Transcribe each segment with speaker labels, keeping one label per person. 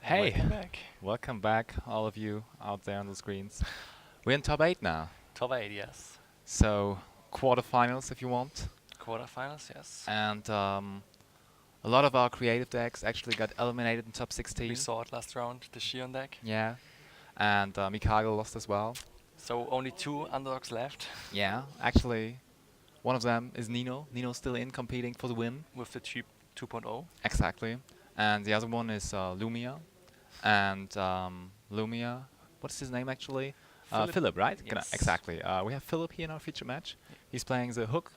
Speaker 1: Hey,
Speaker 2: Welcome back, all of you out there on the screens. We're in top 8 now,
Speaker 1: Top 8, yes.
Speaker 2: so quarterfinals if you want.
Speaker 1: Quarterfinals, yes.
Speaker 2: And a lot of our creative decks actually got eliminated in top
Speaker 1: We
Speaker 2: 16.
Speaker 1: saw it last round, the Shion deck.
Speaker 2: Yeah, and Mikhail lost as well.
Speaker 1: So only two underdogs left
Speaker 2: Yeah, actually, one of them is Nino. Nino's still in, competing for the win.
Speaker 1: with the cheap 2.0.
Speaker 2: Exactly. And the other one is Lumia. And Lumia, what's his name actually? Philip, right?
Speaker 1: Yes.
Speaker 2: Exactly. We have Philip here in our feature match. He's playing the Hook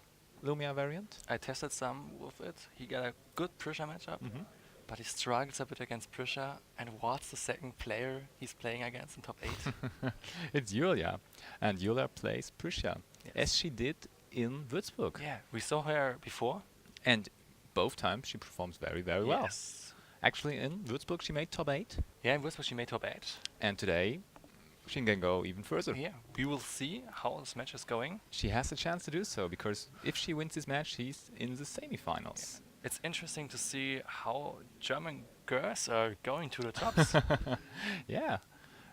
Speaker 2: Lumia variant.
Speaker 1: I tested some with it. He got a good pressure matchup, but he struggles a bit against pressure. And what's the second player he's playing against in top 8?
Speaker 2: It's Julia. And Julia plays Prussia, as she did in Würzburg.
Speaker 1: Yeah, we saw her before.
Speaker 2: And both times she performs very, very well.
Speaker 1: Yes.
Speaker 2: Actually, in Würzburg she made top 8.
Speaker 1: Yeah, in Würzburg she made top 8.
Speaker 2: And today she can go even further.
Speaker 1: Yeah, we will see how this match is going.
Speaker 2: She has a chance to do so, because if she wins this match, she's in the semifinals.
Speaker 1: Yeah. It's interesting to see how German girls are going to the tops.
Speaker 2: Yeah.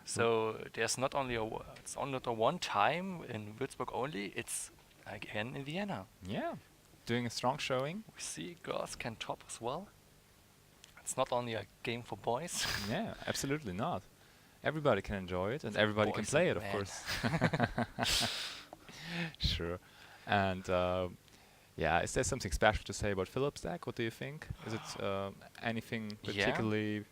Speaker 1: So there's not only it's not a one time in Würzburg only, it's again in Vienna.
Speaker 2: Yeah. Doing a strong showing.
Speaker 1: We see girls can top as well. It's not only a game for boys.
Speaker 2: Yeah, absolutely not. Everybody can enjoy it, and everybody can
Speaker 1: Boys
Speaker 2: play it,
Speaker 1: and
Speaker 2: of
Speaker 1: men.
Speaker 2: course. Sure. And yeah, is there something special to say about Philip's deck? What do you think? Is it anything
Speaker 1: Yeah.
Speaker 2: particularly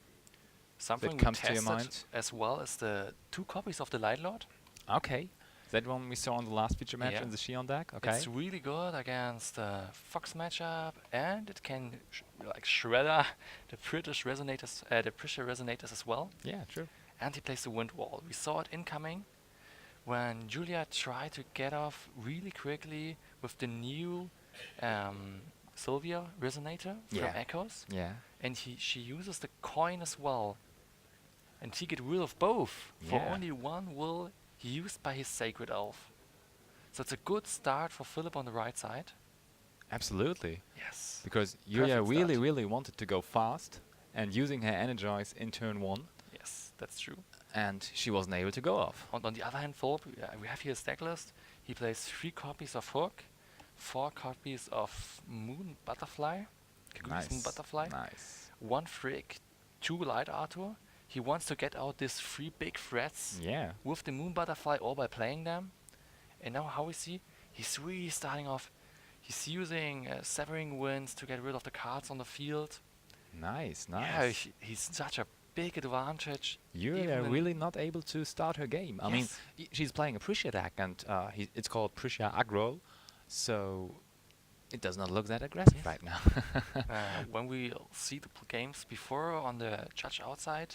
Speaker 1: Something we
Speaker 2: comes to your
Speaker 1: tested
Speaker 2: mind?
Speaker 1: as well as the 2 copies of the Light Lord.
Speaker 2: Okay. That one we saw on the last feature match
Speaker 1: Yeah.
Speaker 2: in the Shion deck? Okay.
Speaker 1: It's really good against the Fox matchup, and it can shredder the British resonators, the Prussia resonators as well.
Speaker 2: Yeah, true.
Speaker 1: And he plays the wind wall. We saw it incoming when Julia tried to get off really quickly with the new Sylvia resonator
Speaker 2: Yeah.
Speaker 1: from Echoes,
Speaker 2: Yeah.
Speaker 1: and she uses the coin as well, and he get rid of both for
Speaker 2: Yeah.
Speaker 1: only one will used by his sacred elf. So it's a good start for Philip on the right side.
Speaker 2: Absolutely.
Speaker 1: Yes.
Speaker 2: Because Yulia
Speaker 1: Perfect
Speaker 2: really,
Speaker 1: start.
Speaker 2: really wanted to go fast, and using her energize in turn 1,
Speaker 1: Yes, that's true.
Speaker 2: and she wasn't able to go off.
Speaker 1: And on the other hand, Philip, we have here a stack list. He plays 3 copies of Hook, 4 copies of Moon Butterfly, Kaguri's Moon Butterfly,
Speaker 2: Nice.
Speaker 1: 1 Frick, 2 Light Arthur. He wants to get out these 3 big threats
Speaker 2: Yeah.
Speaker 1: with the Moon Butterfly or by playing them. And now how we see, he's really starting off. He's using Severing Winds to get rid of the cards on the field.
Speaker 2: Nice,
Speaker 1: Yeah,
Speaker 2: nice.
Speaker 1: he's such a big advantage.
Speaker 2: Yulia
Speaker 1: even in-
Speaker 2: really not able to start her game. I mean,
Speaker 1: Yes.
Speaker 2: she's playing a Prussia deck, and it's called Prussia Aggro, so it does not look that aggressive
Speaker 1: Yes.
Speaker 2: right now.
Speaker 1: When we see the games before on the judging outside,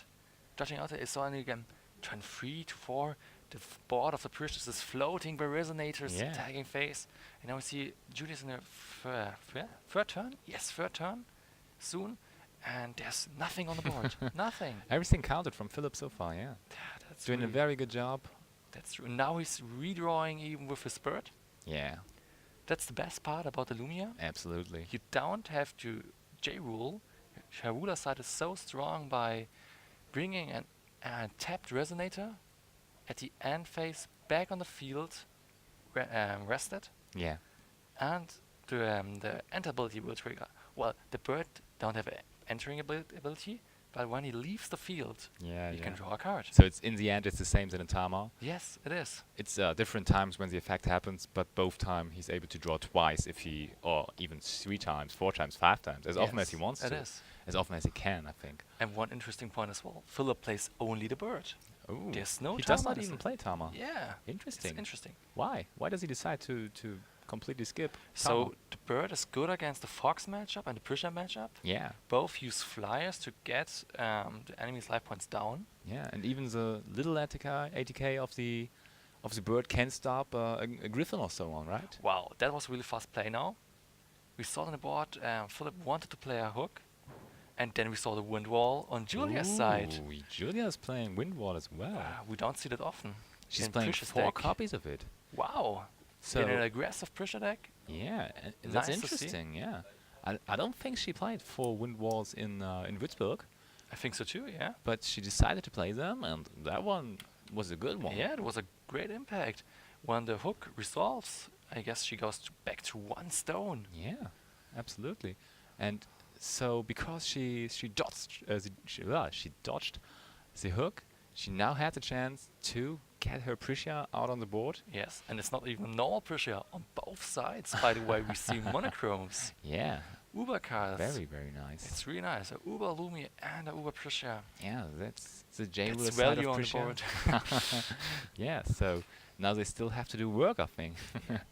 Speaker 1: it's only again turn 3 to 4. The board of the Prussia is floating by resonators,
Speaker 2: Yeah.
Speaker 1: tagging phase. And now we see Julius in the third turn. Yes, third turn soon. And there's nothing on the board. Nothing.
Speaker 2: Everything counted from Philip so far, yeah.
Speaker 1: That's
Speaker 2: Doing a
Speaker 1: really-
Speaker 2: very good job.
Speaker 1: That's true. Now he's redrawing even with his bird.
Speaker 2: Yeah,
Speaker 1: That's the best part about the Lumia.
Speaker 2: absolutely.
Speaker 1: You don't have to J-rule. Her ruler side is so strong by bringing a tapped resonator at the end phase back on the field, rested,
Speaker 2: Yeah.
Speaker 1: and the enter ability will trigger. Well, the bird don't have entering ability, but when he leaves the field,
Speaker 2: Yeah,
Speaker 1: you
Speaker 2: yeah.
Speaker 1: can draw a card.
Speaker 2: So it's in the end it's the same as in Tama.
Speaker 1: Yes, it is.
Speaker 2: It's different times when the effect happens, but both time he's able to draw twice if he, or even 3 times, 4 times, 5 times, as often as he
Speaker 1: Yes,
Speaker 2: wants
Speaker 1: it
Speaker 2: to.
Speaker 1: is.
Speaker 2: As often as he can, I think.
Speaker 1: And one interesting point as well, Philip plays only the bird.
Speaker 2: Ooh.
Speaker 1: There's no
Speaker 2: He does
Speaker 1: Tama
Speaker 2: not even play Tama.
Speaker 1: Yeah.
Speaker 2: Interesting.
Speaker 1: It's interesting.
Speaker 2: Why? Why does he decide to completely skip Tama?
Speaker 1: So the bird is good against the Fox matchup and the Prussia matchup.
Speaker 2: Yeah,
Speaker 1: Both use flyers to get the enemy's life points down.
Speaker 2: yeah, and even the little ATK of the bird can stop a griffin or so on, right?
Speaker 1: Wow, that was really fast play now. We saw on the board Philip wanted to play a hook, and then we saw the wind wall on Julia's side.
Speaker 2: Ooh, Julia's playing Windwall as well.
Speaker 1: We don't see that often.
Speaker 2: She's
Speaker 1: in
Speaker 2: playing
Speaker 1: Prussia's
Speaker 2: 4
Speaker 1: deck.
Speaker 2: copies of it.
Speaker 1: Wow.
Speaker 2: So
Speaker 1: in an aggressive Prussia deck.
Speaker 2: yeah, that's
Speaker 1: Nice to see.
Speaker 2: interesting. Yeah, I don't think she played 4 Windwalls in Würzburg.
Speaker 1: I think so too, yeah.
Speaker 2: but she decided to play them, and that one was a good one.
Speaker 1: Yeah, it was a great impact. When the hook resolves, I guess she goes back to 1 stone.
Speaker 2: Yeah, absolutely. And so because she dodged she dodged the hook, she now had the chance to get her Prussia out on the board.
Speaker 1: Yes, and it's not even normal pressure on both sides. By the way, we see monochromes,
Speaker 2: Yeah,
Speaker 1: Uber cards.
Speaker 2: very, very nice.
Speaker 1: It's really nice. A Uber Lumi and a Uber pressure.
Speaker 2: Yeah, that's the J
Speaker 1: That's
Speaker 2: Ruler side
Speaker 1: value
Speaker 2: of
Speaker 1: on the
Speaker 2: Prussia.
Speaker 1: board.
Speaker 2: Yeah, so now they still have to do work, I think.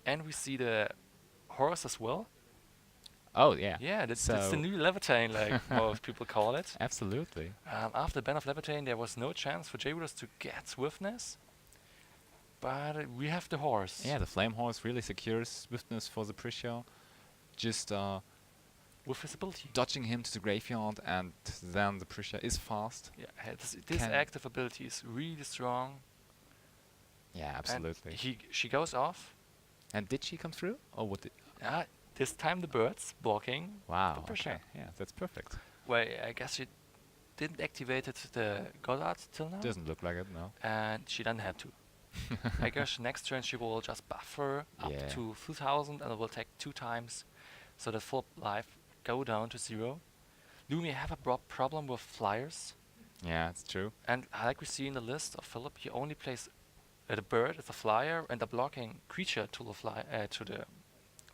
Speaker 1: And we see the horse as well.
Speaker 2: Oh, yeah.
Speaker 1: Yeah, that's the
Speaker 2: So-
Speaker 1: new Levitane, like most people call it.
Speaker 2: Absolutely.
Speaker 1: After the ban of Levitane, there was no chance for J-Rulers to get swiftness. But we have the horse.
Speaker 2: Yeah, the Flame Horse really secures swiftness for the Prussia. Just
Speaker 1: With his ability.
Speaker 2: dodging him to the graveyard, and then the Prussia is fast.
Speaker 1: Yeah, this
Speaker 2: Can-
Speaker 1: active ability is really strong.
Speaker 2: Yeah,
Speaker 1: And
Speaker 2: absolutely.
Speaker 1: she goes off.
Speaker 2: And did she come through? Or what did...
Speaker 1: This time the birds blocking.
Speaker 2: Wow,
Speaker 1: The Prussia.
Speaker 2: okay. Yeah, that's perfect.
Speaker 1: Well, I guess she didn't activate the Goddard till now.
Speaker 2: Doesn't look like it, no.
Speaker 1: And she then had to. I guess next turn she will just buffer up
Speaker 2: Yeah.
Speaker 1: to 2000 and it will take 2 times. So the full life go down to 0. Lumi have a problem with flyers.
Speaker 2: Yeah, it's true.
Speaker 1: And like we see in the list of Philip, he only plays the bird as a flyer and a blocking creature to the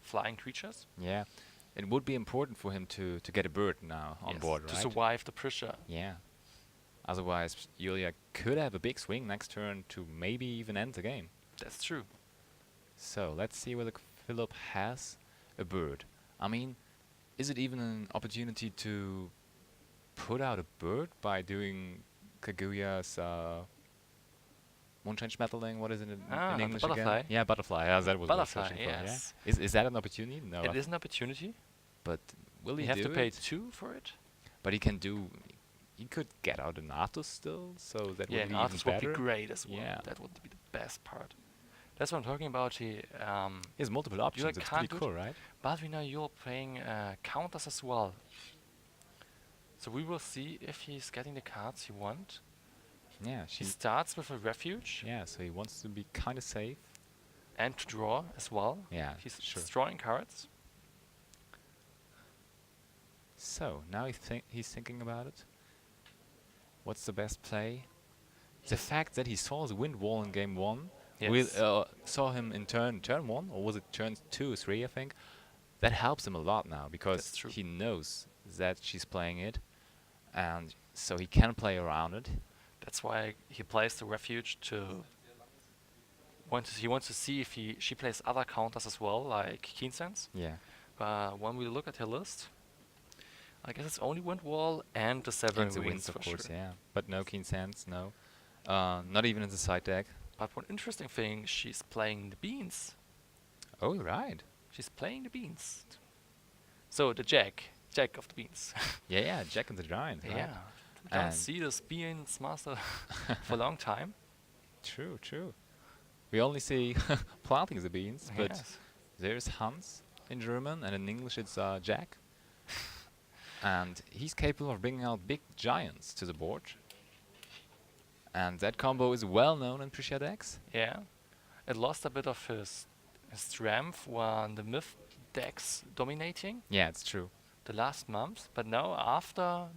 Speaker 1: flying creatures.
Speaker 2: Yeah. It would be important for him to get a bird now on
Speaker 1: Yes,
Speaker 2: board,
Speaker 1: to
Speaker 2: right?
Speaker 1: survive the pressure.
Speaker 2: Yeah. Otherwise, Yulia could have a big swing next turn to maybe even end the game.
Speaker 1: That's true.
Speaker 2: So, let's see whether Philip has a bird. I mean, is it even an opportunity to put out a bird by doing Kaguya's Moonshine Schmetterling? What is it in
Speaker 1: The
Speaker 2: English
Speaker 1: butterfly.
Speaker 2: again? Yeah, butterfly. Yeah, that was what I was
Speaker 1: Butterfly,
Speaker 2: searching for, yeah.
Speaker 1: yes.
Speaker 2: Is that an opportunity? No.
Speaker 1: It is an opportunity.
Speaker 2: But will
Speaker 1: You
Speaker 2: he
Speaker 1: have
Speaker 2: do
Speaker 1: to pay
Speaker 2: it?
Speaker 1: 2 for it.
Speaker 2: But he can do... He could get out an Arthas still, so that
Speaker 1: Yeah,
Speaker 2: would
Speaker 1: and
Speaker 2: be even
Speaker 1: Arthas would be
Speaker 2: better.
Speaker 1: great as well.
Speaker 2: Yeah.
Speaker 1: That would be the best part. That's what I'm talking about. He
Speaker 2: He has multiple options. It's
Speaker 1: can't
Speaker 2: pretty
Speaker 1: do
Speaker 2: cool, right?
Speaker 1: but we know you're playing counters as well. So we will see if he's getting the cards he wants.
Speaker 2: Yeah,
Speaker 1: He starts with a refuge
Speaker 2: yeah, so he wants to be kind of safe.
Speaker 1: and to draw as well.
Speaker 2: Yeah,
Speaker 1: He's
Speaker 2: sure.
Speaker 1: drawing cards.
Speaker 2: So, now he's thinking about it. What's the best play? The fact that he saw the wind wall in game 1,
Speaker 1: Yes.
Speaker 2: saw him in turn 1, or was it turn 2 3, I think? That helps him a lot now, because
Speaker 1: That's true.
Speaker 2: he knows that she's playing it, and so he can play around it.
Speaker 1: That's why he plays the refuge to. He wants to see if she plays other counters as well, like Keen Sense.
Speaker 2: Yeah.
Speaker 1: But when we look at her list, I guess it's only Wind Wall and the Severing
Speaker 2: And the
Speaker 1: Winds
Speaker 2: winds, of
Speaker 1: for
Speaker 2: course,
Speaker 1: sure.
Speaker 2: yeah. But no Keen Sands, no. Not even in the side deck.
Speaker 1: But one interesting thing, she's playing the beans.
Speaker 2: Oh, right.
Speaker 1: She's playing the beans. So the Jack of the beans.
Speaker 2: Yeah, yeah, Jack and the Giant, right?
Speaker 1: Yeah. We don't
Speaker 2: And-
Speaker 1: see this beans master for a long time.
Speaker 2: True, true. We only see planting the beans, but
Speaker 1: Yes.
Speaker 2: there's Hans in German, and in English it's Jack. And he's capable of bringing out big giants to the board. And that combo is well known in Prussia decks.
Speaker 1: Yeah. It lost a bit of his strength when the myth decks dominating
Speaker 2: Yeah, it's true.
Speaker 1: the last month, but now after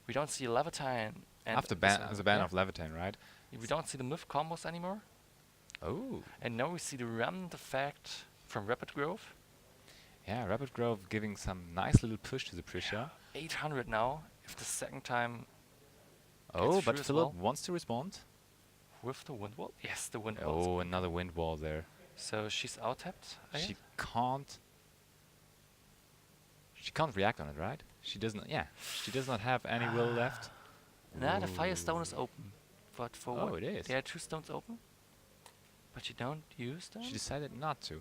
Speaker 1: we don't see Levitine and
Speaker 2: After the ban of Levitane, right?
Speaker 1: we don't see the myth combos anymore,
Speaker 2: Oh.
Speaker 1: and now we see the remnant effect from Rapid Growth.
Speaker 2: Yeah, Rapid Grove giving some nice little push to the Prussia.
Speaker 1: 800 now, if the second time
Speaker 2: Oh,
Speaker 1: Gets
Speaker 2: but
Speaker 1: through as
Speaker 2: Philip
Speaker 1: well.
Speaker 2: wants to respond.
Speaker 1: with the wind wall. Yes, the wind wall.
Speaker 2: Oh, another wind wall there.
Speaker 1: So she's out tapped.
Speaker 2: She can't. She can't react on it, right? She doesn't. Yeah, she does not have any will left.
Speaker 1: Nah, the Firestone is open. But for
Speaker 2: Oh,
Speaker 1: what?
Speaker 2: it is.
Speaker 1: There are 2 stones open, but you don't use them.
Speaker 2: She decided not to.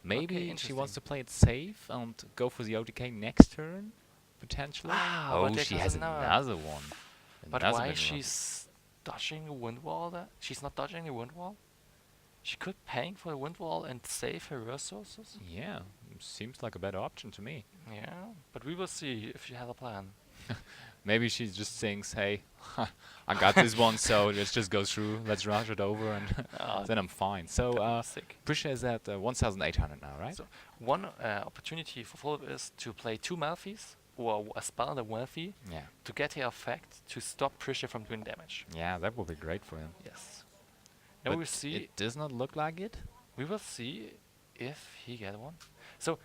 Speaker 2: Maybe she wants
Speaker 1: interesting.
Speaker 2: to play it safe and go for the OTK next turn, potentially.
Speaker 1: Ah, but
Speaker 2: Oh,
Speaker 1: there
Speaker 2: she
Speaker 1: goes
Speaker 2: has
Speaker 1: another.
Speaker 2: another one.
Speaker 1: But
Speaker 2: Another
Speaker 1: why
Speaker 2: big one.
Speaker 1: she's dodging the wind wall? She's not dodging the wind wall. She could paying for the wind wall and save her resources.
Speaker 2: Yeah, seems like a better option to me.
Speaker 1: Yeah, but we will see if she has a plan.
Speaker 2: Maybe she just thinks, hey, I got this one, so let's just go through. Let's rush it over, and then I'm fine. So
Speaker 1: Sick.
Speaker 2: Prisha is at 1,800 now, right?
Speaker 1: So one opportunity for Philip is to play 2 Malphys or a spell and a Malphy
Speaker 2: Yeah.
Speaker 1: to get the effect to stop Prisha from doing damage.
Speaker 2: Yeah, that would be great for him.
Speaker 1: Yes. Now
Speaker 2: But
Speaker 1: we will see.
Speaker 2: it does not look like it.
Speaker 1: We will see if he get one. So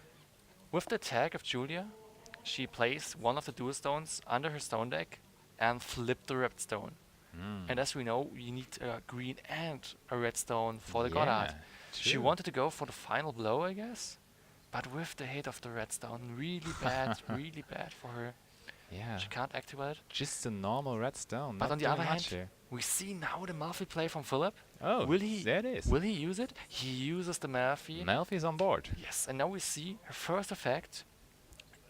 Speaker 1: with the tag of Julia, she plays one of the dual stones under her stone deck and flip the red stone. And as we know, you need a green and a red stone for the god art. She
Speaker 2: true.
Speaker 1: wanted to go for the final blow, I guess, but with the hit of the red stone, really bad, really bad for her.
Speaker 2: Yeah.
Speaker 1: She can't activate it.
Speaker 2: Just a normal red stone.
Speaker 1: But
Speaker 2: not
Speaker 1: on the
Speaker 2: doing
Speaker 1: other
Speaker 2: much
Speaker 1: hand,
Speaker 2: here.
Speaker 1: we see now the Malfi play from Philip.
Speaker 2: Oh,
Speaker 1: Will he?
Speaker 2: there it is.
Speaker 1: Will he use it? He uses the Malfi.
Speaker 2: Malfi is on board.
Speaker 1: Yes, and now we see her first effect.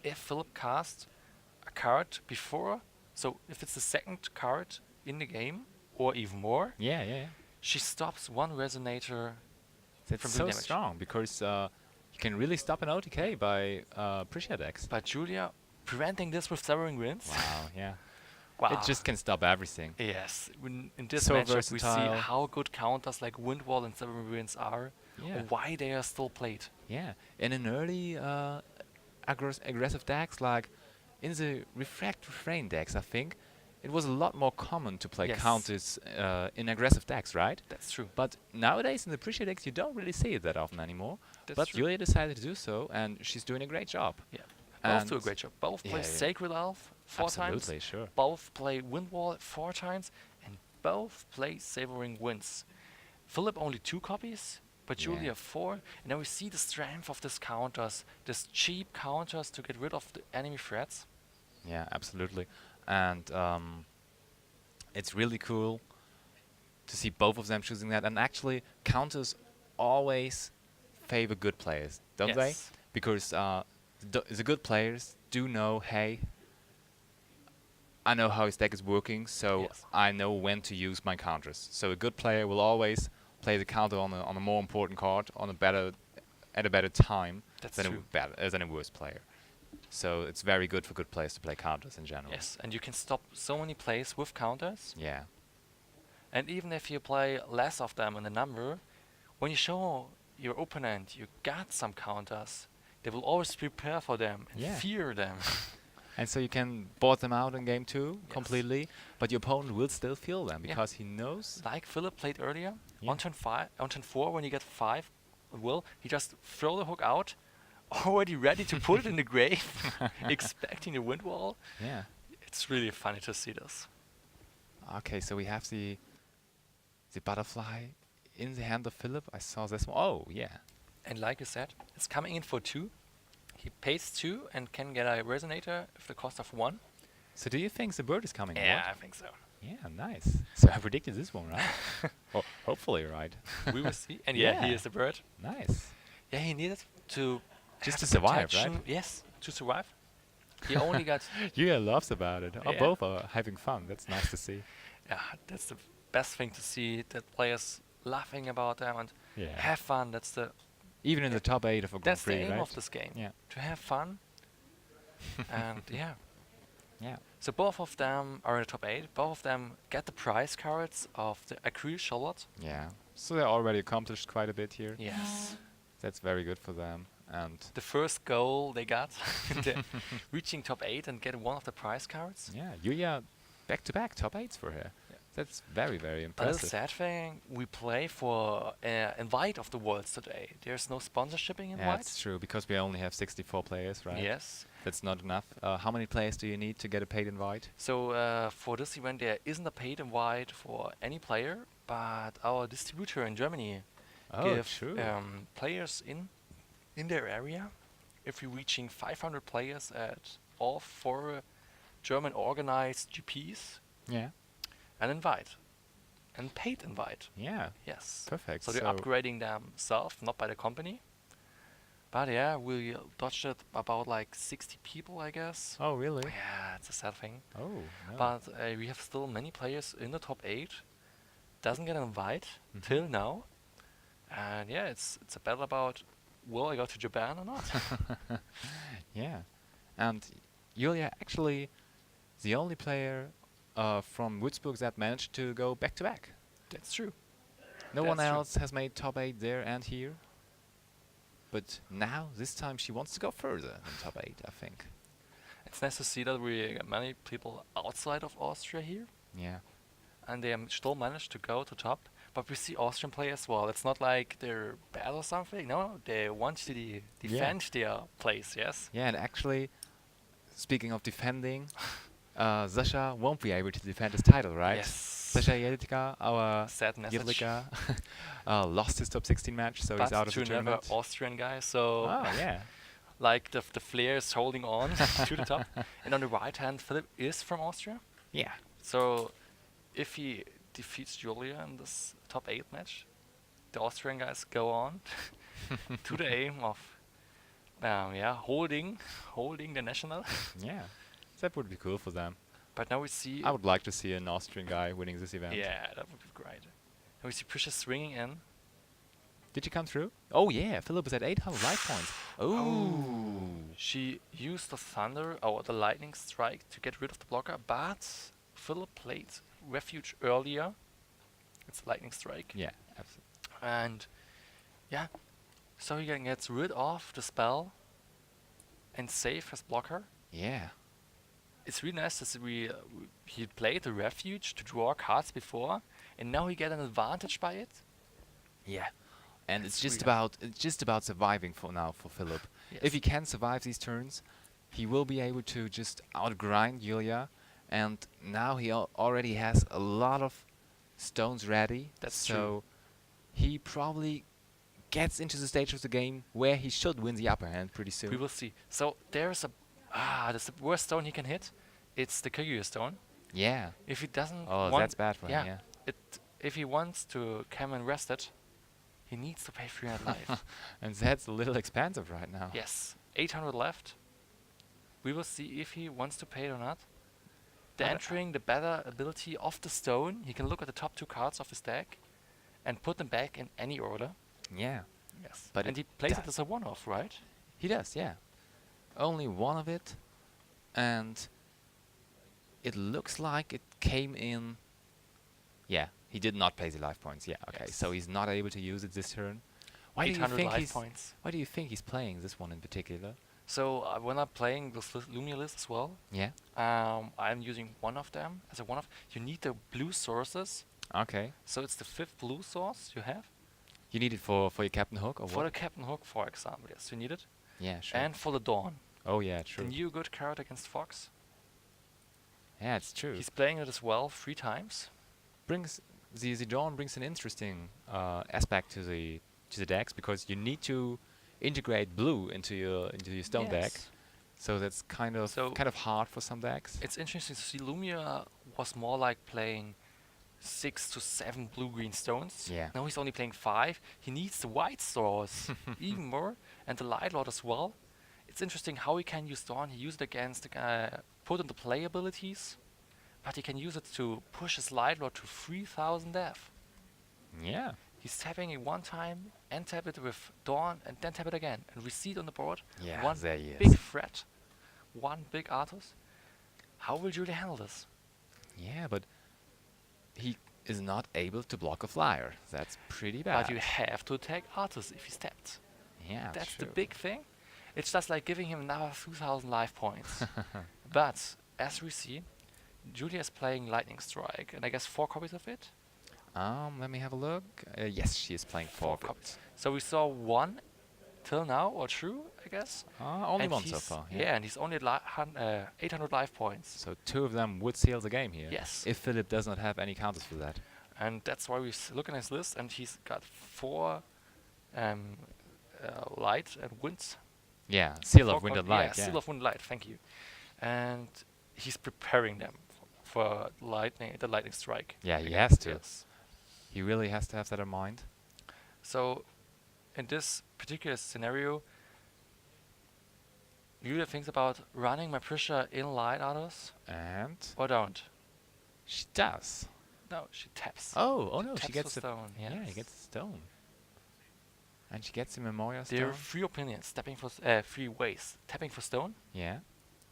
Speaker 1: If Philip casts a card before, so if it's the second card in the game, or even more,
Speaker 2: Yeah, yeah, yeah.
Speaker 1: she stops one resonator.
Speaker 2: That's
Speaker 1: From
Speaker 2: so
Speaker 1: doing damage.
Speaker 2: strong because you can really stop an OTK by Prisha decks.
Speaker 1: But Julia preventing this with Severing Winds.
Speaker 2: Wow, yeah.
Speaker 1: Wow.
Speaker 2: It just can stop everything.
Speaker 1: Yes, in this
Speaker 2: So
Speaker 1: matchup we see
Speaker 2: versatile.
Speaker 1: how good counters like Windwall and Severing Winds are,
Speaker 2: Yeah.
Speaker 1: or why they are still played.
Speaker 2: Yeah, and in early aggressive decks, like in the Refract Refrain decks, I think, it was a lot more common to play
Speaker 1: Yes.
Speaker 2: counters in aggressive decks, right?
Speaker 1: That's true.
Speaker 2: But nowadays in the Prisha decks, you don't really see it that often anymore.
Speaker 1: That's
Speaker 2: but
Speaker 1: true.
Speaker 2: Julia decided to do so, and she's doing a great job.
Speaker 1: Yeah. Both do a
Speaker 2: And
Speaker 1: great job. Both
Speaker 2: yeah,
Speaker 1: play
Speaker 2: yeah.
Speaker 1: Sacred Elf 4 times.
Speaker 2: Absolutely, sure.
Speaker 1: Both play Windwall 4 times, and both play Savoring Winds. Philip only 2 copies, but
Speaker 2: Yeah.
Speaker 1: Julia 4. And now we see the strength of these counters, these cheap counters to get rid of the enemy threats.
Speaker 2: Yeah, absolutely. And it's really cool to see both of them choosing that. And actually, counters always favor good players, don't they?
Speaker 1: Yes.
Speaker 2: Because the good players do know, hey, I know how his deck is working, so
Speaker 1: Yes.
Speaker 2: I know when to use my counters. So a good player will always play the counter on a more important card at a better time
Speaker 1: That's
Speaker 2: than
Speaker 1: true.
Speaker 2: than a worse player. So it's very good for good players to play counters in general.
Speaker 1: Yes, and you can stop so many plays with counters.
Speaker 2: Yeah.
Speaker 1: And even if you play less of them in a number, when you show your opponent you got some counters, they will always prepare for them and
Speaker 2: Yeah.
Speaker 1: fear them.
Speaker 2: And so you can board them out in game 2
Speaker 1: Yes.
Speaker 2: completely, but your opponent will still feel them
Speaker 1: Yeah.
Speaker 2: because he knows.
Speaker 1: Like Philip played earlier,
Speaker 2: Yeah.
Speaker 1: on turn 4 when you get 5 will, he just throw the hook out, already ready to put it in the grave, expecting the wind wall.
Speaker 2: Yeah.
Speaker 1: It's really funny to see this.
Speaker 2: Okay, so we have the butterfly in the hand of Philip. I saw this one. Oh, yeah.
Speaker 1: And like you said, it's coming in for 2. He pays 2 and can get a resonator with the cost of 1.
Speaker 2: So do you think the bird is coming?
Speaker 1: Yeah,
Speaker 2: What?
Speaker 1: I think so.
Speaker 2: Yeah, nice. So I predicted this one, right? Oh, hopefully right.
Speaker 1: We will see. And yeah, he
Speaker 2: Yeah.
Speaker 1: is the bird.
Speaker 2: Nice.
Speaker 1: Yeah, he needed to
Speaker 2: Just
Speaker 1: have
Speaker 2: to survive, right?
Speaker 1: protection. Yes, to survive. He only got
Speaker 2: Yuya loves about it. Oh,
Speaker 1: Yeah.
Speaker 2: both are having fun. That's nice to see.
Speaker 1: yeah, that's the best thing to see, that players laughing about them and
Speaker 2: Yeah.
Speaker 1: have fun. That's the
Speaker 2: Even in the top 8 of a Grand
Speaker 1: that's the
Speaker 2: Prix,
Speaker 1: aim
Speaker 2: right?
Speaker 1: of this game.
Speaker 2: Yeah.
Speaker 1: To have fun. And yeah.
Speaker 2: Yeah.
Speaker 1: So both of them are in the top 8. Both of them get the prize cards of the Acryl Charlotte.
Speaker 2: Yeah. So they already accomplished quite a bit here.
Speaker 1: Yes.
Speaker 2: That's very good for them. And
Speaker 1: The first goal they got, reaching top 8 and getting one of the prize cards.
Speaker 2: yeah, Yuya back-to-back top 8s for her.
Speaker 1: Yeah.
Speaker 2: That's very, very
Speaker 1: A little
Speaker 2: impressive.
Speaker 1: sad thing, we play for Invite of the Worlds today. There's no sponsorshipping
Speaker 2: Yeah,
Speaker 1: Invite.
Speaker 2: that's true, because we only have 64 players, right?
Speaker 1: Yes.
Speaker 2: That's not enough. How many players do you need to get a paid invite?
Speaker 1: So for this event there isn't a paid invite for any player, but our distributor in Germany
Speaker 2: Oh,
Speaker 1: give
Speaker 2: true.
Speaker 1: players in their area, if we're reaching 500 players at all 4 German organized GPs,
Speaker 2: Yeah.
Speaker 1: an invite. And paid invite.
Speaker 2: Yeah.
Speaker 1: Yes.
Speaker 2: Perfect.
Speaker 1: So they're upgrading themselves, not by the company. But yeah, we dodged it about like 60 people, I guess.
Speaker 2: Oh, really?
Speaker 1: Yeah, it's a sad thing.
Speaker 2: Oh, no.
Speaker 1: But we have still many players in the top 8. Doesn't get an invite
Speaker 2: Mhm.
Speaker 1: till now. And yeah, it's a battle about will I go to Japan or not?
Speaker 2: Yeah. And Yulia actually the only player from Würzburg that managed to go back to back.
Speaker 1: That's true.
Speaker 2: No one
Speaker 1: That's true.
Speaker 2: else has made top 8 there and here. But now, this time, she wants to go further than top 8, I think.
Speaker 1: It's nice to see that we got many people outside of Austria here,
Speaker 2: Yeah.
Speaker 1: and they still managed to go to top. But we see Austrian play as well. It's not like they're bad or something. No, they want to defend their place. Yes.
Speaker 2: Yeah, and actually, speaking of defending, Sasha won't be able to defend his title, right?
Speaker 1: Yes.
Speaker 2: Sasha Jedlicka, our
Speaker 1: Sad message.
Speaker 2: Jedlicka, lost his top 16 match, so he's
Speaker 1: But
Speaker 2: out of
Speaker 1: to
Speaker 2: the
Speaker 1: another
Speaker 2: tournament.
Speaker 1: Austrian guy, so
Speaker 2: Oh, yeah.
Speaker 1: like the flair is holding on to the top. And on the right hand, Philip is from Austria.
Speaker 2: Yeah.
Speaker 1: So if he defeats Julia in this top 8 match, the Austrian guys go on to the aim of holding the national.
Speaker 2: Yeah. That would be cool for them.
Speaker 1: But now we see
Speaker 2: I would like to see an Austrian guy winning this event.
Speaker 1: yeah, that would be great. Now we see Prisha swinging in.
Speaker 2: Did she come through? Oh, yeah. Philip is at 800 life points. Oh.
Speaker 1: She used the thunder or the lightning strike to get rid of the blocker, but Philip played refuge earlier. It's a lightning strike.
Speaker 2: Yeah, absolutely.
Speaker 1: And yeah, so he gets rid of the spell and save his blocker.
Speaker 2: Yeah.
Speaker 1: It's really nice to see he played the refuge to draw cards before, and now he get an advantage by it.
Speaker 2: Yeah. And it's
Speaker 1: That's
Speaker 2: just about surviving for now for Philip.
Speaker 1: Yes.
Speaker 2: If he can survive these turns, he will be able to just outgrind Julia, and now he already has a lot of stones ready.
Speaker 1: That's
Speaker 2: so
Speaker 1: true.
Speaker 2: he probably gets into the stage of the game where he should win the upper hand pretty soon.
Speaker 1: We will see. So there's that's the worst stone he can hit. It's the Kaguya stone.
Speaker 2: Yeah.
Speaker 1: If he doesn't
Speaker 2: Oh,
Speaker 1: want
Speaker 2: that's bad for him. Yeah.
Speaker 1: if he wants to come and rest it, he needs to pay 300 life.
Speaker 2: And that's a little expensive right now.
Speaker 1: Yes, 800 left. We will see if he wants to pay it or not. The
Speaker 2: But,
Speaker 1: entering the better ability of the stone, he can look at the top 2 cards of his deck and put them back in any order.
Speaker 2: Yeah.
Speaker 1: Yes.
Speaker 2: But
Speaker 1: And
Speaker 2: it
Speaker 1: he plays it
Speaker 2: does.
Speaker 1: as a one-off, right?
Speaker 2: He does, yeah. Only one of it, and it looks like it came in. Yeah, he did not pay the life points. Yeah, okay,
Speaker 1: Yes.
Speaker 2: so he's not able to use it this turn. Why do you
Speaker 1: 800
Speaker 2: think
Speaker 1: life
Speaker 2: he's?
Speaker 1: points.
Speaker 2: Why do you think he's playing this one in particular?
Speaker 1: So when I'm playing this Lumia list as well,
Speaker 2: Yeah.
Speaker 1: I'm using one of them as a one-off. You need the blue sources.
Speaker 2: Okay.
Speaker 1: So it's the 5th blue source you have.
Speaker 2: You need it for your Captain Hook or
Speaker 1: For the
Speaker 2: what?
Speaker 1: Captain Hook, for example, yes, you need it.
Speaker 2: Yeah, sure.
Speaker 1: And for the Dawn,
Speaker 2: oh yeah, true.
Speaker 1: the new good card against Fox.
Speaker 2: Yeah, it's true.
Speaker 1: He's playing it as well 3 times.
Speaker 2: Brings the Dawn brings an interesting aspect to the decks because you need to integrate blue into your stone deck.
Speaker 1: Yes.
Speaker 2: So that's kind of
Speaker 1: So
Speaker 2: hard for some decks.
Speaker 1: it's interesting to see Lumia was more like playing 6 to 7 blue-green stones.
Speaker 2: Yeah.
Speaker 1: Now he's only playing 5. He needs the white stores even more, and the Light Lord as well. It's interesting how he can use Dawn. He used it against put into play abilities, but he can use it to push his Light Lord to 3000 death.
Speaker 2: Yeah.
Speaker 1: He's tapping it one time, and tap it with Dawn, and then tap it again. And we see it on the board.
Speaker 2: Yeah,
Speaker 1: One
Speaker 2: there he is.
Speaker 1: big threat. One big Artus. How will Julia handle this?
Speaker 2: Yeah, but he is not able to block a flyer. That's pretty bad.
Speaker 1: But you have to attack Artus if he's tapped.
Speaker 2: Yeah,
Speaker 1: That's the
Speaker 2: true.
Speaker 1: big thing. It's just like giving him another 2000 life points. But, as we see, Julia is playing Lightning Strike, and I guess 4 copies of it?
Speaker 2: Let me have a look. Yes, she is playing 4
Speaker 1: copies. So we saw 1 till now, or true, I guess?
Speaker 2: Only
Speaker 1: And
Speaker 2: 1 so
Speaker 1: he's-
Speaker 2: far.
Speaker 1: Yeah, and he's only at 800 life points.
Speaker 2: So 2 of them would seal the game here.
Speaker 1: Yes.
Speaker 2: If Philip does not have any counters for that.
Speaker 1: And that's why we look at his list, and he's got 4 light and winds.
Speaker 2: Yeah, seal
Speaker 1: 4
Speaker 2: of Wind and
Speaker 1: yeah,
Speaker 2: Light. Yeah.
Speaker 1: Seal of Wind and Light, thank you. And he's preparing them for the lightning strike.
Speaker 2: Yeah, he
Speaker 1: again.
Speaker 2: has to.
Speaker 1: Yes.
Speaker 2: He really has to have that in mind.
Speaker 1: So, in this particular scenario, Julia thinks about running my Prisha in light others
Speaker 2: And
Speaker 1: or don't.
Speaker 2: she does.
Speaker 1: No, she taps.
Speaker 2: Oh no, she
Speaker 1: Taps
Speaker 2: gets
Speaker 1: the
Speaker 2: it.
Speaker 1: stone.
Speaker 2: Yeah, he
Speaker 1: yes.
Speaker 2: gets the stone. And she gets the Memoria
Speaker 1: There are
Speaker 2: stone.
Speaker 1: 3 opinions. Tapping for 3 ways. Tapping for stone,
Speaker 2: Yeah.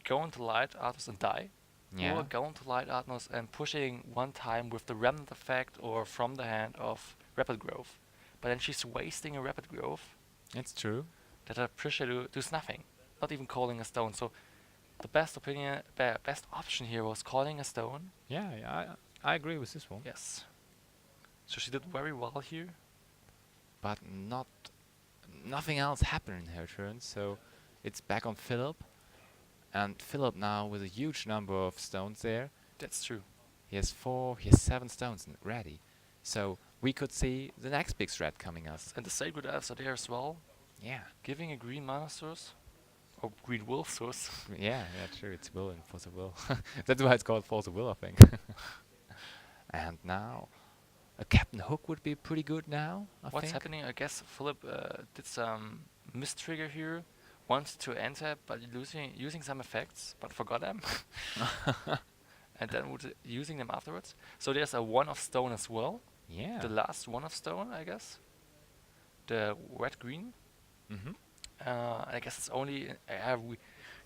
Speaker 1: go into light others and die,
Speaker 2: Yeah.
Speaker 1: or going to light Atmos and pushing one time with the remnant effect or from the hand of rapid growth. But then she's wasting a rapid growth
Speaker 2: It's true.
Speaker 1: that her pressure does nothing, not even calling a stone. So the best option here was calling a stone.
Speaker 2: Yeah, yeah, I agree with this one.
Speaker 1: Yes. So she did very well here.
Speaker 2: But nothing else happened in her turn, so it's back on Philip. And Philip now with a huge number of stones there.
Speaker 1: That's true.
Speaker 2: He has 7 stones ready. So we could see the next big threat coming up.
Speaker 1: And the Sacred Elves are there as well,
Speaker 2: Yeah.
Speaker 1: giving a green mana source. Or green wolf source.
Speaker 2: Yeah, true. It's will and Force of Will. That's why it's called Force of Will, I think. And now, a Captain Hook would be pretty good now, I
Speaker 1: What's
Speaker 2: think.
Speaker 1: happening? I guess Philip did some mistrigger here. Wanted to enter, but using some effects, but forgot them. And then using them afterwards. So there's a one of stone as well.
Speaker 2: Yeah.
Speaker 1: The last one of stone, I guess. The red green.
Speaker 2: Mm-hmm.
Speaker 1: I guess it's only.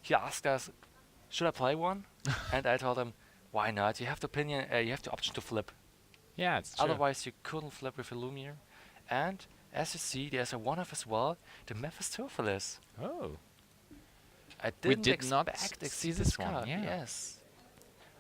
Speaker 1: He asked us, should I play one? And I told him, why not? You have the opinion. You have the option to flip.
Speaker 2: Yeah, it's true.
Speaker 1: Otherwise, you couldn't flip with Illumir. And as you see, there's a one of as well, the Mephistopheles.
Speaker 2: Oh.
Speaker 1: I
Speaker 2: We
Speaker 1: didn't
Speaker 2: did not
Speaker 1: expect to
Speaker 2: see
Speaker 1: see
Speaker 2: this one,
Speaker 1: card.
Speaker 2: yeah.
Speaker 1: Yes.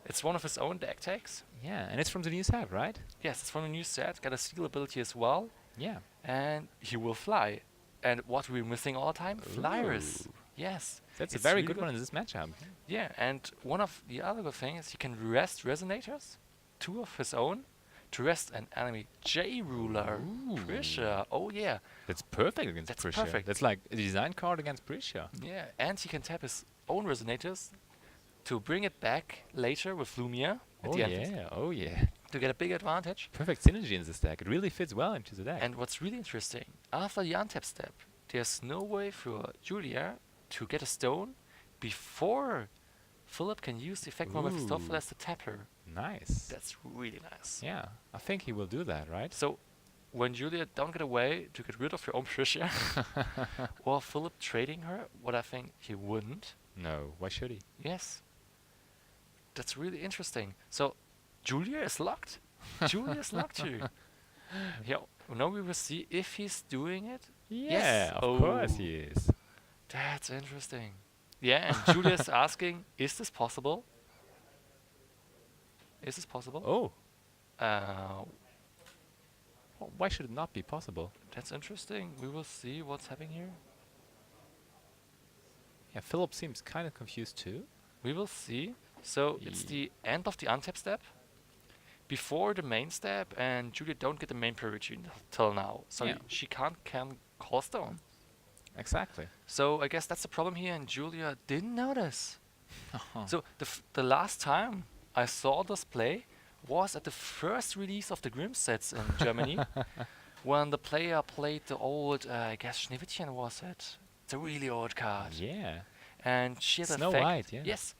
Speaker 1: It's one of his own deck tags.
Speaker 2: Yeah, and it's from the new set, right?
Speaker 1: Yes, it's from a new set. Got a steal ability as well.
Speaker 2: Yeah.
Speaker 1: And he will fly. And what we're missing all the time? Flyers.
Speaker 2: Ooh.
Speaker 1: Yes.
Speaker 2: That's a
Speaker 1: It's
Speaker 2: very
Speaker 1: really
Speaker 2: good one in this matchup.
Speaker 1: Yeah, and one of the other good things, he can rest Resonators, 2 of his own, to rest an enemy J-Ruler,
Speaker 2: Ooh.
Speaker 1: Prisha. Oh yeah.
Speaker 2: That's perfect against
Speaker 1: That's
Speaker 2: Prisha.
Speaker 1: perfect.
Speaker 2: That's like a design card against Prisha.
Speaker 1: Yeah, and he can tap his own Resonators to bring it back later with Lumia at
Speaker 2: Oh
Speaker 1: the end
Speaker 2: yeah, oh yeah.
Speaker 1: to get a big advantage.
Speaker 2: Perfect synergy in this deck. It really fits well into the deck.
Speaker 1: And what's really interesting, after the untap step, there's no way for Julia to get a stone before Philip can use the effect from Mephistopheles to tap her.
Speaker 2: Nice.
Speaker 1: That's really nice.
Speaker 2: Yeah, I think he will do that, right?
Speaker 1: So, when Julia don't get a way to get rid of her own Prisha, or Philip trading her, what I think he wouldn't.
Speaker 2: No, why should he?
Speaker 1: Yes. That's really interesting. So, Julia is locked. Julia is locked here. Yeah, now we will see if he's doing it.
Speaker 2: Yeah,
Speaker 1: Yes.
Speaker 2: of course
Speaker 1: Oh.
Speaker 2: he is.
Speaker 1: That's interesting. Yeah, and Julia's asking, is this possible? Is this possible?
Speaker 2: Oh,
Speaker 1: Uh,
Speaker 2: well, why should it not be possible?
Speaker 1: that's interesting. We will see what's happening here.
Speaker 2: Yeah, Philip seems kind of confused too.
Speaker 1: We will see. So it's the end of the untap step, before the main step, and Julia don't get the main priority till now. So
Speaker 2: Yeah.
Speaker 1: she can call stone.
Speaker 2: Exactly.
Speaker 1: So I guess that's the problem here, and Julia didn't notice. So the last time I saw this play was at the first release of the Grimm sets in Germany, when the player played the old, I guess Schneewittchen was it? It's a really old card.
Speaker 2: Yeah.
Speaker 1: And she had
Speaker 2: Snow
Speaker 1: effect,
Speaker 2: White, yeah.
Speaker 1: yes,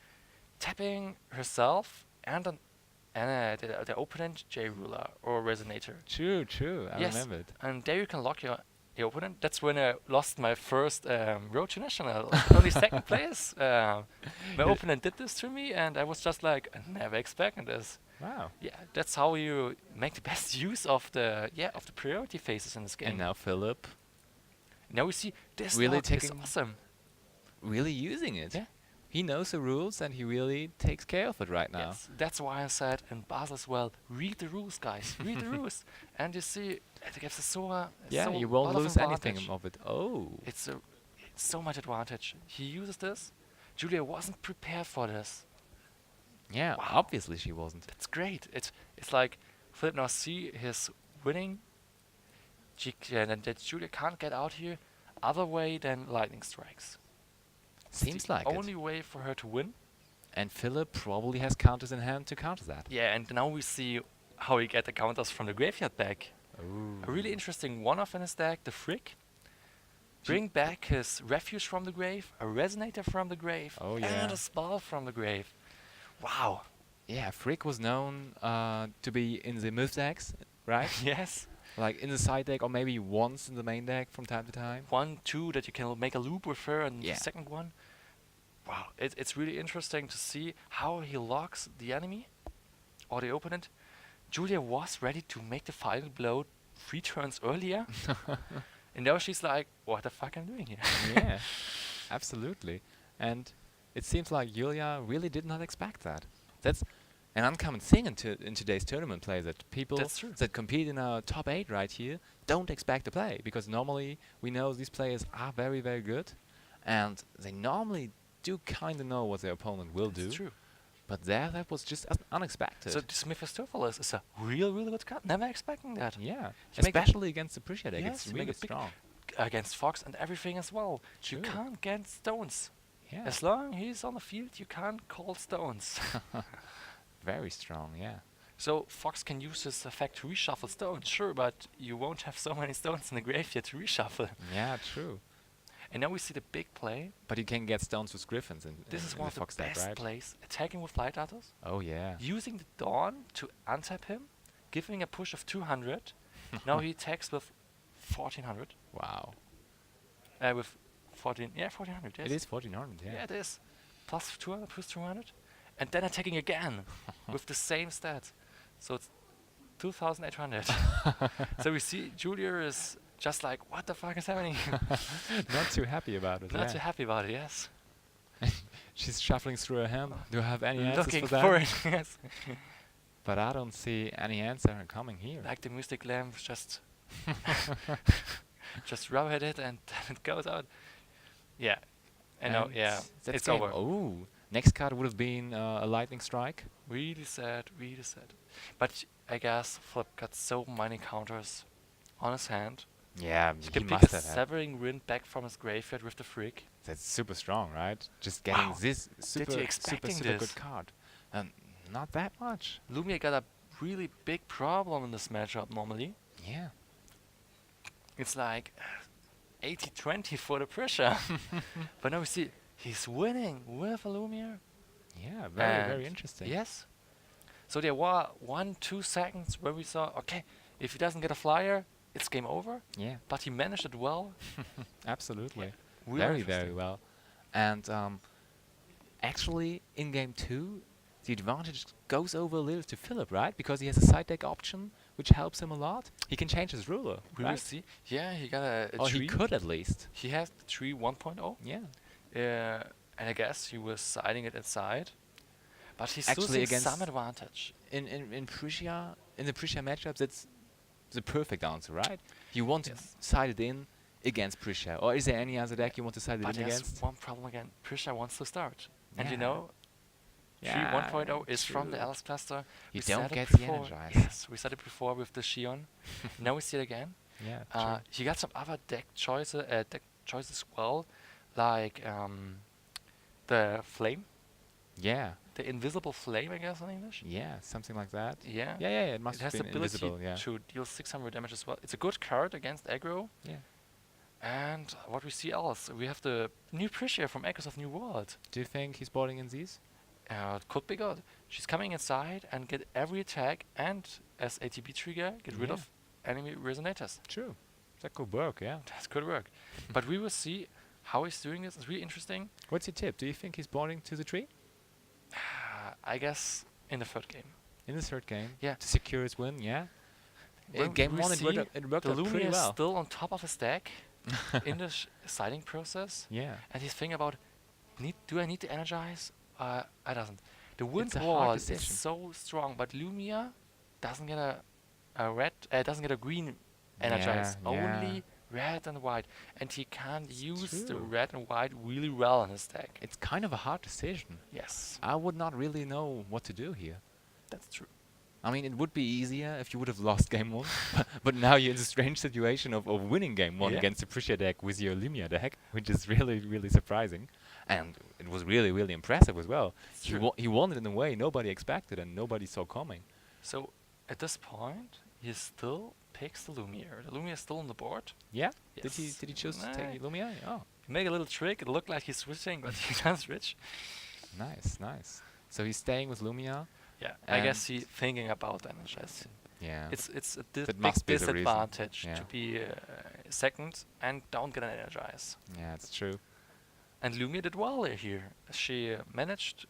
Speaker 1: tapping herself and the opponent J-Ruler or Resonator.
Speaker 2: True, true. I
Speaker 1: Yes.
Speaker 2: remembered.
Speaker 1: And there you can lock your opponent. That's when I lost my first Road to National. Only second place. My opponent did this to me, and I was just like, I never expected this.
Speaker 2: Wow.
Speaker 1: Yeah, that's how you make the best use of the priority phases in this game.
Speaker 2: And now Philip
Speaker 1: Now we see this
Speaker 2: Really
Speaker 1: lock is
Speaker 2: taking-
Speaker 1: awesome.
Speaker 2: really using it.
Speaker 1: Yeah.
Speaker 2: He knows the rules and he really takes care of it right now.
Speaker 1: Yes, that's why I said in Basel as well, read the rules, guys. Read the rules. And you see, it gives us
Speaker 2: Yeah,
Speaker 1: so
Speaker 2: you won't
Speaker 1: lot of
Speaker 2: lose anything
Speaker 1: advantage.
Speaker 2: of it. Oh.
Speaker 1: It's so much advantage. He uses this. Julia wasn't prepared for this.
Speaker 2: Yeah,
Speaker 1: Wow.
Speaker 2: obviously she wasn't.
Speaker 1: That's great. It's like Philip now see his winning. And that Julia can't get out here other way than lightning strikes. It's
Speaker 2: Seems
Speaker 1: the
Speaker 2: like
Speaker 1: only
Speaker 2: it.
Speaker 1: way for her to win.
Speaker 2: And Philip probably has counters in hand to counter that.
Speaker 1: Yeah, and now we see how he get the counters from the graveyard back.
Speaker 2: Ooh.
Speaker 1: A really interesting one-off in his deck, the Frick. Bring back his refuge from the grave, a resonator from the grave,
Speaker 2: Oh,
Speaker 1: and
Speaker 2: yeah.
Speaker 1: a spell from the grave. Wow.
Speaker 2: Yeah, Frick was known to be in the myth decks, right?
Speaker 1: Yes.
Speaker 2: Like in the side deck or maybe once in the main deck from time to time.
Speaker 1: 1, 2 that you can make a loop with her, and
Speaker 2: Yeah.
Speaker 1: the second one. wow, it's really interesting to see how he locks the enemy or the opponent. Julia was ready to make the final blow 3 turns earlier, and now she's like, what the fuck I'm doing here?
Speaker 2: Yeah, absolutely. And it seems like Julia really did not expect that. That's an uncommon thing in today's tournament play, that people
Speaker 1: That's true.
Speaker 2: that compete in our top 8 right here don't expect to play, because normally we know these players are very, very good, and they normally do kind of know what their opponent will do.
Speaker 1: That's true.
Speaker 2: But there, that was just unexpected.
Speaker 1: So this Mephistopheles is a really good card. Never expecting that.
Speaker 2: Yeah,
Speaker 1: You make a-
Speaker 2: especially against the Prussia deck,
Speaker 1: Yes,
Speaker 2: it's
Speaker 1: you make
Speaker 2: really
Speaker 1: a big
Speaker 2: strong.
Speaker 1: Against Fox and everything as well. You
Speaker 2: True.
Speaker 1: can't get stones.
Speaker 2: Yeah,
Speaker 1: As long he's on the field, you can't call stones.
Speaker 2: very strong. Yeah.
Speaker 1: So Fox can use this effect to reshuffle stones, sure, but you won't have so many stones in the graveyard to reshuffle.
Speaker 2: Yeah, true.
Speaker 1: And now we see the big play.
Speaker 2: But you can get stones with Griffins in,
Speaker 1: This
Speaker 2: in,
Speaker 1: is
Speaker 2: in
Speaker 1: one
Speaker 2: the
Speaker 1: of the
Speaker 2: Fox deck,
Speaker 1: best
Speaker 2: right?
Speaker 1: plays. Attacking with Light Arters,
Speaker 2: Oh yeah.
Speaker 1: using the Dawn to untap him, giving a push of 200. Now he attacks with 1400.
Speaker 2: Wow.
Speaker 1: With 1400, yes.
Speaker 2: It is 1400. Yeah.
Speaker 1: Yeah, it is. Plus 200, plus 200. And then attacking again with the same stats. So it's 2800. So we see Julia is just like, what the fuck is happening?
Speaker 2: Not too happy about it.
Speaker 1: Not
Speaker 2: yeah.
Speaker 1: too happy about it, yes.
Speaker 2: She's shuffling through her hand. Do I have any answers
Speaker 1: Looking
Speaker 2: for that?
Speaker 1: for it, yes.
Speaker 2: But I don't see any answer coming here.
Speaker 1: Like the Mystic Lamp, just just rub at it and then it goes out. Yeah. And now, yeah,
Speaker 2: that's
Speaker 1: it's
Speaker 2: game.
Speaker 1: over.
Speaker 2: Oh, next card would have been a lightning strike.
Speaker 1: Really sad, really sad. But I guess Flip got so many counters on his hand.
Speaker 2: Yeah,
Speaker 1: He
Speaker 2: he
Speaker 1: can pick
Speaker 2: must
Speaker 1: a
Speaker 2: have had.
Speaker 1: Severing Wind back from his graveyard with the Freak.
Speaker 2: That's super strong, right? Just getting
Speaker 1: Wow.
Speaker 2: this super,
Speaker 1: expecting
Speaker 2: super
Speaker 1: this?
Speaker 2: good card. Not that much.
Speaker 1: Lumia got a really big problem in this matchup normally.
Speaker 2: Yeah.
Speaker 1: It's like 80-20 for the pressure. But now we see he's winning with a Lumia.
Speaker 2: Yeah, very, very
Speaker 1: And
Speaker 2: interesting.
Speaker 1: Yes. So there were 1-2 seconds where we saw, okay, if he doesn't get a flyer, it's game over.
Speaker 2: Yeah,
Speaker 1: But he managed it well.
Speaker 2: absolutely.
Speaker 1: Really
Speaker 2: Very,
Speaker 1: interesting.
Speaker 2: very well. And actually, in game 2, the advantage goes over a little to Philip, right? Because he has a side deck option, which helps him a lot. He can change his ruler,
Speaker 1: We will
Speaker 2: right?
Speaker 1: see. Yeah, he got a
Speaker 2: Or
Speaker 1: tree.
Speaker 2: he could at least.
Speaker 1: He has the tree 1.0.
Speaker 2: Yeah.
Speaker 1: And I guess he was siding it inside. But he's
Speaker 2: Actually
Speaker 1: losing
Speaker 2: against
Speaker 1: some advantage.
Speaker 2: In Prussia, in the Prussia matchups, it's the perfect answer, right? You want
Speaker 1: Yes.
Speaker 2: to side it in against Prussia. Or is there any other deck you want to side it
Speaker 1: But
Speaker 2: in
Speaker 1: there's
Speaker 2: against?
Speaker 1: one problem again. Prisha wants to start. And you
Speaker 2: Yeah.
Speaker 1: know, Tree
Speaker 2: Yeah,
Speaker 1: 1.0 is from the
Speaker 2: true.
Speaker 1: Alice cluster.
Speaker 2: You
Speaker 1: We
Speaker 2: don't
Speaker 1: said it
Speaker 2: get the
Speaker 1: before.
Speaker 2: Energize.
Speaker 1: Yes, we said it before with the Shion. Now we see it again.
Speaker 2: Yeah,
Speaker 1: He got some other deck choices as well, like the Flame,
Speaker 2: yeah,
Speaker 1: the Invisible Flame, I guess in English.
Speaker 2: yeah, something like that.
Speaker 1: Yeah.
Speaker 2: Yeah, it must
Speaker 1: It
Speaker 2: have
Speaker 1: has the
Speaker 2: been
Speaker 1: ability
Speaker 2: invisible, yeah.
Speaker 1: to deal 600 damage as well. It's a good card against aggro.
Speaker 2: Yeah.
Speaker 1: And what we see else, we have the new Prisha from Echoes of New World.
Speaker 2: Do you think he's boarding in these?
Speaker 1: It could be good. She's coming inside and get every attack and as ATB trigger get rid
Speaker 2: Yeah.
Speaker 1: of enemy resonators.
Speaker 2: True. That could work, yeah.
Speaker 1: That could work. But we will see how he's doing this. It's really interesting.
Speaker 2: What's your tip? Do you think he's boarding to the tree?
Speaker 1: I guess in the third game.
Speaker 2: In the third game?
Speaker 1: Yeah.
Speaker 2: To secure his win, yeah?
Speaker 1: When
Speaker 2: In game
Speaker 1: we
Speaker 2: 1
Speaker 1: see
Speaker 2: it worked
Speaker 1: The
Speaker 2: out
Speaker 1: Lumia
Speaker 2: pretty
Speaker 1: is
Speaker 2: well.
Speaker 1: still on top of his deck in the siding process.
Speaker 2: Yeah.
Speaker 1: And he's thinking about, do I need to energize? I doesn't. The wind
Speaker 2: It's a hard
Speaker 1: wall is
Speaker 2: decision.
Speaker 1: so strong, but Lumia doesn't get doesn't get a green energize.
Speaker 2: Yeah,
Speaker 1: Only red and white, and he can't use the
Speaker 2: True.
Speaker 1: red and white really well in his deck.
Speaker 2: It's kind of a hard decision.
Speaker 1: Yes,
Speaker 2: I would not really know what to do here.
Speaker 1: that's true.
Speaker 2: I mean, it would be easier if you would have lost game 1, but now you're in a strange situation of winning game 1
Speaker 1: Yeah.
Speaker 2: against the Prussia deck with your Lumia deck, which is really, really surprising. And it was really, really impressive as well.
Speaker 1: It's
Speaker 2: He,
Speaker 1: true.
Speaker 2: he won it in a way nobody expected and nobody saw coming.
Speaker 1: So at this point, he still picks the Lumia. The Lumia is still on the board.
Speaker 2: Yeah?
Speaker 1: Yes.
Speaker 2: Did he choose to
Speaker 1: Nah.
Speaker 2: take Lumia? Oh,
Speaker 1: He made a little trick. It looked like he's switching, but he doesn't switch.
Speaker 2: nice, nice. So he's staying with Lumia.
Speaker 1: Yeah, I guess
Speaker 2: And-
Speaker 1: he's thinking about energize.
Speaker 2: Yeah.
Speaker 1: It's a
Speaker 2: That
Speaker 1: big
Speaker 2: must be the reason.
Speaker 1: disadvantage
Speaker 2: Yeah.
Speaker 1: to be second and don't get an energize.
Speaker 2: Yeah, it's true.
Speaker 1: And Lumia did well here. She managed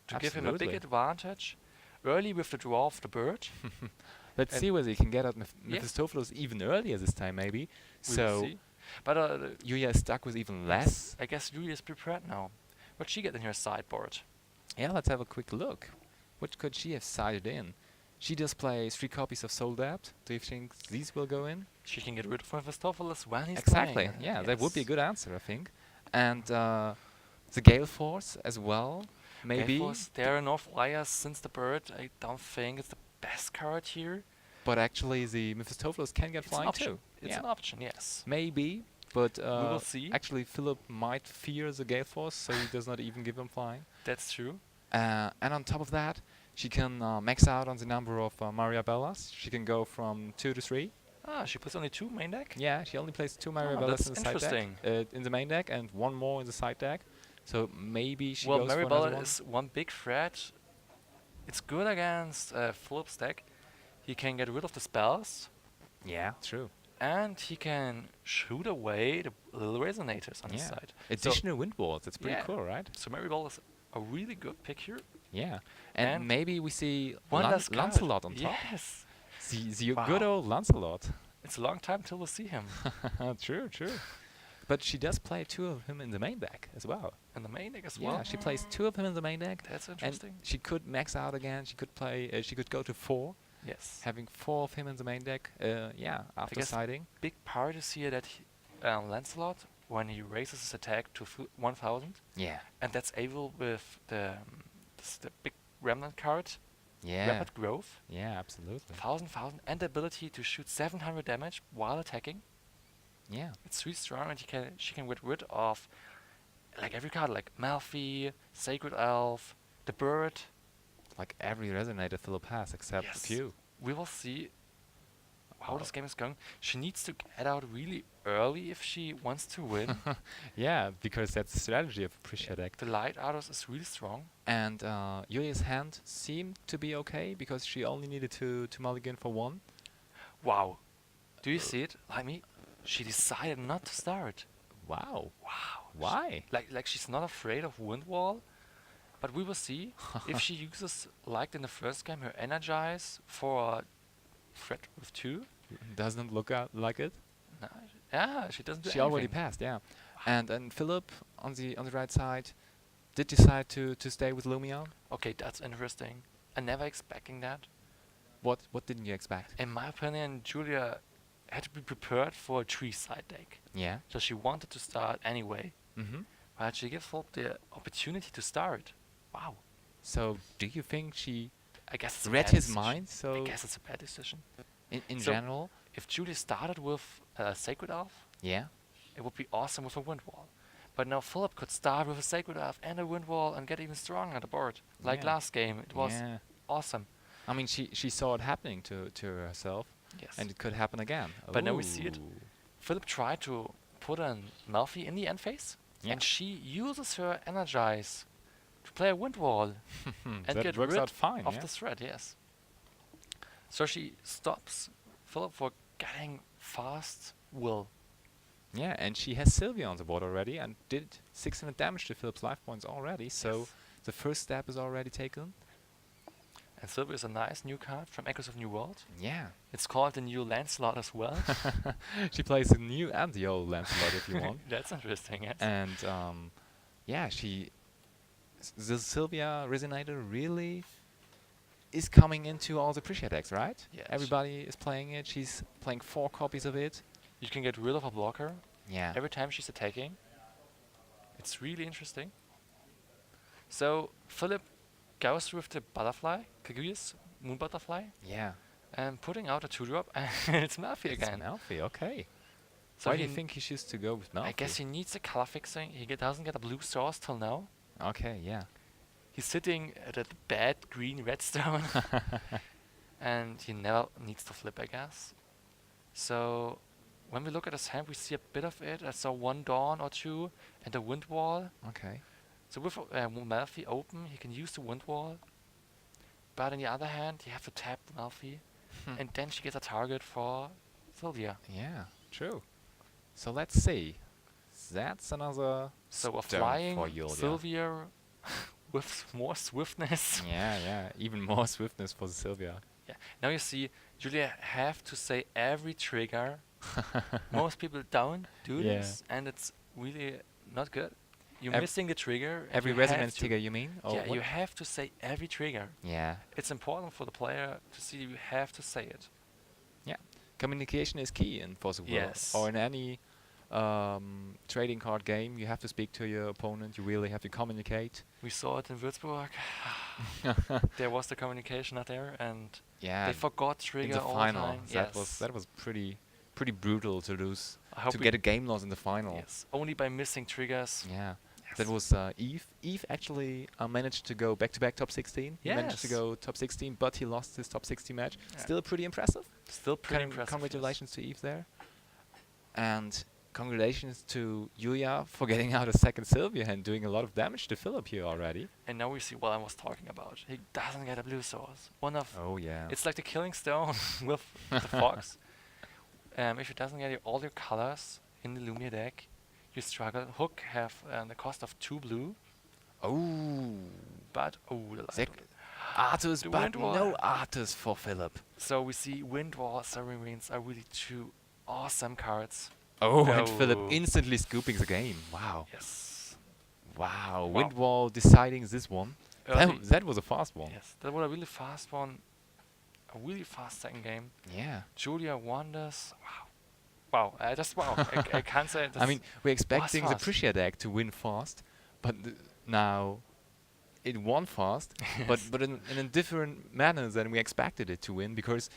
Speaker 1: to give him a big
Speaker 2: Absolutely.
Speaker 1: advantage early with the draw of the bird.
Speaker 2: Let's
Speaker 1: And
Speaker 2: see whether he can get out
Speaker 1: yeah.
Speaker 2: Mephistopheles even earlier this time, maybe.
Speaker 1: We will
Speaker 2: So
Speaker 1: see. But
Speaker 2: Yulia is stuck with even less.
Speaker 1: I guess Julia is prepared now. What she get in her sideboard?
Speaker 2: Yeah, let's have a quick look. What could she have sided in? She does play 3 copies of Soul Debt. Do you think these will go in?
Speaker 1: She can get rid of Mephistopheles when he's
Speaker 2: Exactly.
Speaker 1: playing.
Speaker 2: Yeah, that would be a
Speaker 1: Yes.
Speaker 2: good answer, I think. And the Gale Force as well, maybe.
Speaker 1: Therefore, there are no flyers since the bird. I don't think it's the best card here.
Speaker 2: But actually, the Mephistopheles can get
Speaker 1: It's an
Speaker 2: flying
Speaker 1: option.
Speaker 2: too.
Speaker 1: It's
Speaker 2: Yeah.
Speaker 1: an option, yes.
Speaker 2: Maybe, but
Speaker 1: We will see.
Speaker 2: actually Philip might fear the Gale Force, so he does not even give him flying.
Speaker 1: That's true.
Speaker 2: And on top of that, she can max out on the number of Mariabellas. She can go from 2 to 3.
Speaker 1: Ah, she puts only 2 main deck?
Speaker 2: Yeah, she only plays 2
Speaker 1: Oh,
Speaker 2: Mariabellas
Speaker 1: that's
Speaker 2: in the side
Speaker 1: interesting.
Speaker 2: deck. In the main deck, and 1 more in the side deck. So maybe she
Speaker 1: Well,
Speaker 2: goes for another
Speaker 1: Maribella
Speaker 2: one.
Speaker 1: is one big threat. It's good against Philip's deck. He can get rid of the spells,
Speaker 2: Yeah, true.
Speaker 1: and he can shoot away the little resonators on his
Speaker 2: Yeah.
Speaker 1: side.
Speaker 2: Additional wind walls. That's pretty
Speaker 1: yeah.
Speaker 2: cool, right?
Speaker 1: So Maribel is a really good pick here.
Speaker 2: Yeah. And
Speaker 1: And
Speaker 2: maybe we see
Speaker 1: One last card.
Speaker 2: Lancelot on top.
Speaker 1: Yes.
Speaker 2: The
Speaker 1: Wow.
Speaker 2: good old Lancelot.
Speaker 1: It's a long time till we see him
Speaker 2: True, true. But she does play 2 of him in the main deck as well.
Speaker 1: in the main deck as
Speaker 2: Yeah,
Speaker 1: well.
Speaker 2: she plays 2 of him in the main deck.
Speaker 1: That's
Speaker 2: And
Speaker 1: interesting.
Speaker 2: she could max out again. She could play. She could go to 4,
Speaker 1: Yes.
Speaker 2: having 4 of him in the main deck. Yeah, after
Speaker 1: guess
Speaker 2: siding.
Speaker 1: Big part is here that Lancelot, when he raises his attack to 1000,
Speaker 2: Yeah.
Speaker 1: and that's able with the big remnant card,
Speaker 2: Yeah.
Speaker 1: rapid growth,
Speaker 2: Yeah, absolutely.
Speaker 1: 1000, and the ability to shoot 700 damage while attacking.
Speaker 2: Yeah.
Speaker 1: It's really strong, and she can get rid of like every card, like Malfi, Sacred Elf, the bird.
Speaker 2: Like every resonator Philip has, except a
Speaker 1: Yes.
Speaker 2: few.
Speaker 1: We will see how
Speaker 2: Wow.
Speaker 1: this game is going. She needs to get out really early if she wants to win.
Speaker 2: Yeah, because that's the strategy of a Prisha deck.
Speaker 1: The Light Ardos is really strong.
Speaker 2: And Yulia's hand seemed to be okay because she only needed to mulligan for 1.
Speaker 1: Wow. Do you see it? Like me? She decided not to start.
Speaker 2: Wow.
Speaker 1: Wow.
Speaker 2: Why?
Speaker 1: Like she's not afraid of Wind Wall. But we will see if she uses, like in the first game, her Energize for a threat with 2.
Speaker 2: Doesn't look like it.
Speaker 1: No, yeah, she doesn't do
Speaker 2: She already
Speaker 1: anything.
Speaker 2: passed, yeah. And Philip on the right side did decide to stay with Lumion.
Speaker 1: Okay, that's interesting. I never expecting that.
Speaker 2: What didn't you expect?
Speaker 1: In my opinion, Julia had to be prepared for a 3-side deck.
Speaker 2: Yeah.
Speaker 1: So she wanted to start anyway.
Speaker 2: Mm-hmm.
Speaker 1: But she gives Philip the opportunity to start. Wow.
Speaker 2: So do you think she
Speaker 1: I guess it's a
Speaker 2: read
Speaker 1: bad
Speaker 2: his
Speaker 1: decision.
Speaker 2: mind?
Speaker 1: I
Speaker 2: So
Speaker 1: guess it's a bad decision.
Speaker 2: in
Speaker 1: So-
Speaker 2: general,
Speaker 1: If Julia started with a Sacred Elf,
Speaker 2: yeah.
Speaker 1: it would be awesome with a Wind Wall. But now Philip could start with a Sacred Elf and a Wind Wall and get even stronger on the board. Like
Speaker 2: Yeah.
Speaker 1: last game, it was
Speaker 2: Yeah.
Speaker 1: awesome.
Speaker 2: I mean, she saw it happening to herself,
Speaker 1: Yes.
Speaker 2: and it could happen again.
Speaker 1: But now we see it.
Speaker 2: Ooh.
Speaker 1: Philip tried to put an Malfi in the end phase,
Speaker 2: Yeah.
Speaker 1: and she uses her Energize to play a Wind Wall and
Speaker 2: that
Speaker 1: get
Speaker 2: works
Speaker 1: rid
Speaker 2: out fine.
Speaker 1: of
Speaker 2: Yeah?
Speaker 1: the threat, yes. So she stops Philip for getting fast will.
Speaker 2: Yeah, and she has Sylvia on the board already and did 600 damage to Philip's life points already. So
Speaker 1: Yes.
Speaker 2: the first step is already taken.
Speaker 1: And Sylvia is a nice new card from Echoes of New World.
Speaker 2: Yeah.
Speaker 1: It's called the new Lancelot as well.
Speaker 2: She plays the new and the old Lancelot if you want.
Speaker 1: That's interesting, yes.
Speaker 2: And yeah, the Sylvia Resonator really is coming into all the Prisha decks, right?
Speaker 1: Yes.
Speaker 2: Everybody is playing it. She's playing 4 copies of it.
Speaker 1: You can get rid of a blocker
Speaker 2: Yeah.
Speaker 1: every time she's attacking. It's really interesting. So Philip goes with the butterfly, Kaguya's moon butterfly,
Speaker 2: Yeah.
Speaker 1: and putting out a 2-drop, and it's Malfi
Speaker 2: It's
Speaker 1: again.
Speaker 2: Malfi, okay.
Speaker 1: So
Speaker 2: Why do you
Speaker 1: he
Speaker 2: think he chooses to go with Malfi?
Speaker 1: I guess he needs a color fixing. He doesn't get a blue source till now.
Speaker 2: Okay, yeah.
Speaker 1: He's sitting at a bad green redstone, and he never needs to flip, I guess. So when we look at his hand, we see a bit of it. I saw 1 Dawn or 2 and a Wind Wall.
Speaker 2: Okay.
Speaker 1: So with Malfi open, he can use the Wind Wall. But on the other hand, you have to tap Malfi, and then she gets a target for Sylvia.
Speaker 2: Yeah, true. So let's see. That's another
Speaker 1: So a
Speaker 2: stone
Speaker 1: flying
Speaker 2: for Julia.
Speaker 1: Sylvia with more swiftness.
Speaker 2: Yeah, even more swiftness for Sylvia.
Speaker 1: Yeah. Now you see, Julia have to say every trigger. Most people don't do
Speaker 2: Yeah.
Speaker 1: this, and it's really not good. You're
Speaker 2: Ev-
Speaker 1: missing the trigger. and
Speaker 2: Every
Speaker 1: you have
Speaker 2: resonance
Speaker 1: to-
Speaker 2: trigger, you mean? Or
Speaker 1: Yeah,
Speaker 2: what?
Speaker 1: you have to say every trigger.
Speaker 2: Yeah.
Speaker 1: It's important for the player to see you have to say it.
Speaker 2: Communication is key in FoW.
Speaker 1: Yes.
Speaker 2: Or in any trading card game, you have to speak to your opponent. You really have to communicate.
Speaker 1: We saw it in Würzburg. There was the communication not there, and
Speaker 2: Yeah.
Speaker 1: they forgot
Speaker 2: in
Speaker 1: trigger
Speaker 2: the
Speaker 1: all
Speaker 2: final,
Speaker 1: the time.
Speaker 2: that
Speaker 1: Yes.
Speaker 2: was pretty brutal to lose.
Speaker 1: I hope
Speaker 2: To
Speaker 1: we-
Speaker 2: get a game loss in the final.
Speaker 1: Yes. Only by missing triggers.
Speaker 2: Yeah.
Speaker 1: Yes.
Speaker 2: That was Eve. Eve actually managed to go back-to-back top 16. He managed to
Speaker 1: Yes.
Speaker 2: go top 16, but he lost his top 16 match.
Speaker 1: Yeah.
Speaker 2: Still pretty impressive.
Speaker 1: Still pretty impressive. yes.
Speaker 2: Congratulations to Eve there. And congratulations to Yulia for getting out a second Sylvia and doing a lot of damage to Philip here already.
Speaker 1: And now we see what I was talking about. He doesn't get a blue source. One of
Speaker 2: Oh yeah.
Speaker 1: It's like the killing stone with the fox. If it doesn't get you all your colors in the Lumia deck, you struggle. Hook have the cost of 2 blue,
Speaker 2: Oh.
Speaker 1: but the light
Speaker 2: Zek-
Speaker 1: of it.
Speaker 2: Artus,
Speaker 1: The
Speaker 2: but
Speaker 1: wind wall.
Speaker 2: no Artus for Philip.
Speaker 1: So we see Wind Wall, Sovereign Winds are really 2 awesome cards.
Speaker 2: Oh, and Philip
Speaker 1: No.
Speaker 2: instantly scooping the game. Wow.
Speaker 1: Yes.
Speaker 2: Wow.
Speaker 1: Wow.
Speaker 2: Windwall deciding this one.
Speaker 1: Early.
Speaker 2: That was a fast one.
Speaker 1: Yes, that was a really fast one. A really fast second game.
Speaker 2: Yeah.
Speaker 1: Julia Wonders. Wow. Wow. Wow. I can't say it.
Speaker 2: I mean, we're expecting the
Speaker 1: fast.
Speaker 2: Prussia deck to win fast, but now it won fast, but in a different manner than we expected it to win, because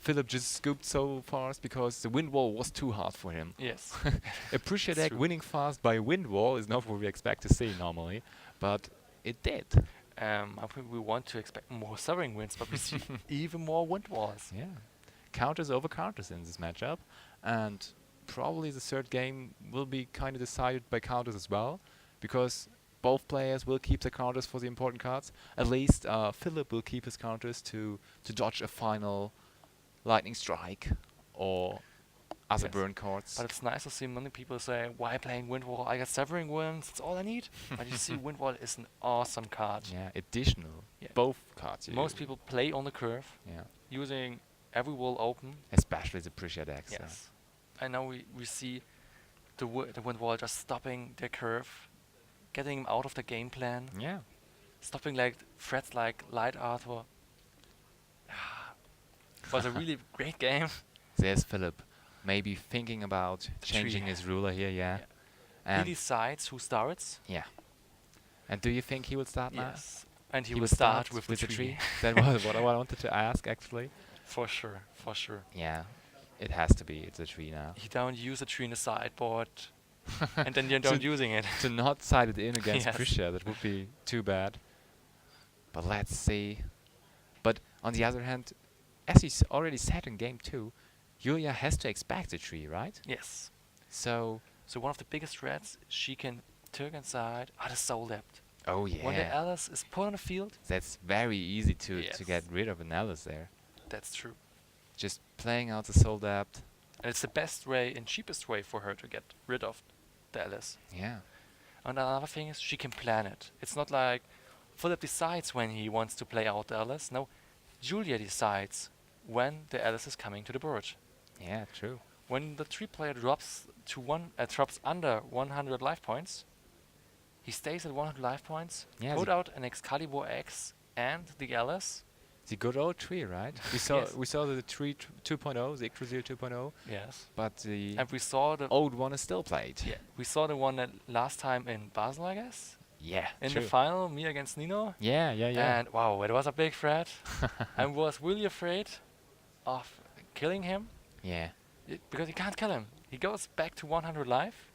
Speaker 2: Philip just scooped so fast because the wind wall was too hard for him.
Speaker 1: Yes.
Speaker 2: A Prussia
Speaker 1: It's
Speaker 2: deck
Speaker 1: true.
Speaker 2: winning fast by wind wall is not what we expect to see normally, but it did.
Speaker 1: I think we want to expect more Sovereign Winds, but we see even more Wind Walls.
Speaker 2: Yeah. Counters over counters in this matchup, and probably the third game will be kind of decided by counters as well, because both players will keep the counters for the important cards. At least Philip will keep his counters to dodge a final lightning strike or other
Speaker 1: Yes.
Speaker 2: burn cards.
Speaker 1: But it's nice to see many people say, why playing Wind Wall? I got Sovereign Winds, that's all I need. But you see, Wind Wall is an awesome card.
Speaker 2: Yeah, additional.
Speaker 1: Yeah.
Speaker 2: Both cards. you
Speaker 1: Most
Speaker 2: use.
Speaker 1: people play on the curve,
Speaker 2: Yeah,
Speaker 1: using every wall open.
Speaker 2: especially the Prussia decks.
Speaker 1: Yes. And now we see the Wind Wall just stopping their curve, getting him out of the game plan,
Speaker 2: Yeah.
Speaker 1: stopping like threats like Light Arthur. Was a really great game.
Speaker 2: There's Philip, maybe thinking about
Speaker 1: The
Speaker 2: changing
Speaker 1: tree.
Speaker 2: his ruler here. Yeah.
Speaker 1: Yeah. He
Speaker 2: And
Speaker 1: decides who starts.
Speaker 2: yeah. And do you think he will start now?
Speaker 1: Yes. And he
Speaker 2: He
Speaker 1: will
Speaker 2: will
Speaker 1: start with the
Speaker 2: the
Speaker 1: tree.
Speaker 2: That was what I wanted to ask, actually.
Speaker 1: For sure, for sure.
Speaker 2: Yeah, it has to be. It's a tree now.
Speaker 1: You don't use a tree in the sideboard, and then you don't using it.
Speaker 2: To not side it in against
Speaker 1: Yes.
Speaker 2: Prussia, that would be too bad. But let's see. But on the other hand, as you already said in game 2, Julia has to expect a tree, right?
Speaker 1: Yes.
Speaker 2: So,
Speaker 1: So one of the biggest threats she can turn inside are the soul depth.
Speaker 2: oh yeah,
Speaker 1: When the Alice is put on the field,
Speaker 2: that's very easy to
Speaker 1: Yes.
Speaker 2: get rid of an Alice there.
Speaker 1: that's true.
Speaker 2: Just playing out the soul depth.
Speaker 1: And it's the best way and cheapest way for her to get rid of the Alice.
Speaker 2: Yeah.
Speaker 1: And another thing is she can plan it. It's not like Philip decides when he wants to play out the Alice. No, Julia decides when the Alice is coming to the board.
Speaker 2: Yeah, true.
Speaker 1: When the tree player drops drops under 100 life points, he stays at 100 life points.
Speaker 2: Yeah,
Speaker 1: put
Speaker 2: the-
Speaker 1: out an Excalibur X and the Alice.
Speaker 2: The good old tree, right?
Speaker 1: Yes.
Speaker 2: We saw the tree 2.0, the Yggdrasil 2.0,
Speaker 1: Yes.
Speaker 2: but the
Speaker 1: And we saw the
Speaker 2: old one is still played.
Speaker 1: yeah, we saw the one that last time in Basel, I guess,
Speaker 2: Yeah,
Speaker 1: in
Speaker 2: true.
Speaker 1: the final, me against Nino.
Speaker 2: Yeah.
Speaker 1: And wow, it was a big threat. I was really afraid of killing him
Speaker 2: Yeah.
Speaker 1: because you can't kill him. He goes back to 100 life,